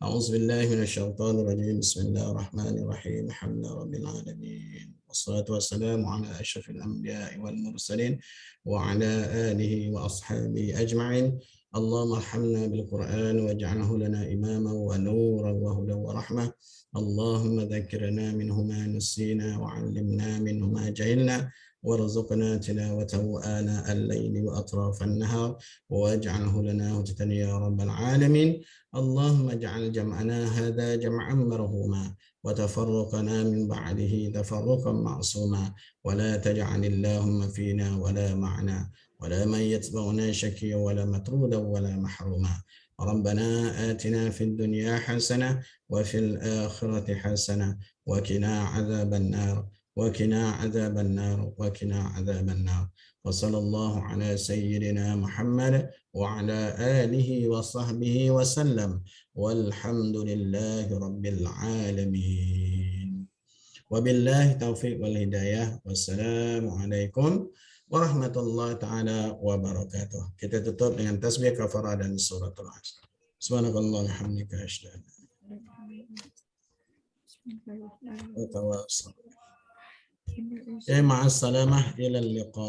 A'udzu billahi minasyaitonir rajim. Bismillahirrahmanirrahim. Alhamdulillahi rabbil alamin. Wassalatu wassalamu ala asyrafil anbiya'i wal mursalin wa ala alihi wa ashabihi ajma'in. Allahumma arhamna bil Qur'an waj'alhu lana imaman wa nuran wa hudan wa rahmah. Allahumma dhakkirna minhu ma nasina wa 'allimna minhu ma jahilna warzuqna tilawatahu ana al-laili wa atrafan nahar waj'alhu lana hujjatan ya rabbal alamin. Allahumma ij'al jam'ana hadha jam'an marhuma wa tafarruqana min ba'dihi tafarruqan ma'suma wa la taj'al Allahumma fina wa la ma'na wa la man yatba'una shakiyya wa la matruda wa la mahruma. ربنا آتنا في الدنيا حسنة وفي الآخرة حسنة وقنا عذاب النار وقنا عذاب النار وقنا عذاب النار. وصلى الله على سيدنا محمد وعلى آله وصحبه وسلم والحمد لله رب العالمين. وبالله التوفيق والهداية. والسلام عليكم warahmatullahi taala wabarakatuh. Kita tutup dengan tasbih kafarah dan suratul asr. Subhanallah walhamdulillah asyhadu an la ilaha illallah. Ma'as salamah ila liqa.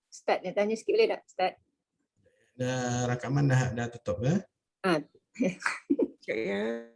Ustaz, nak tanya sikit boleh tak, Ustaz? Dah rakaman dah tutup ke? Ya.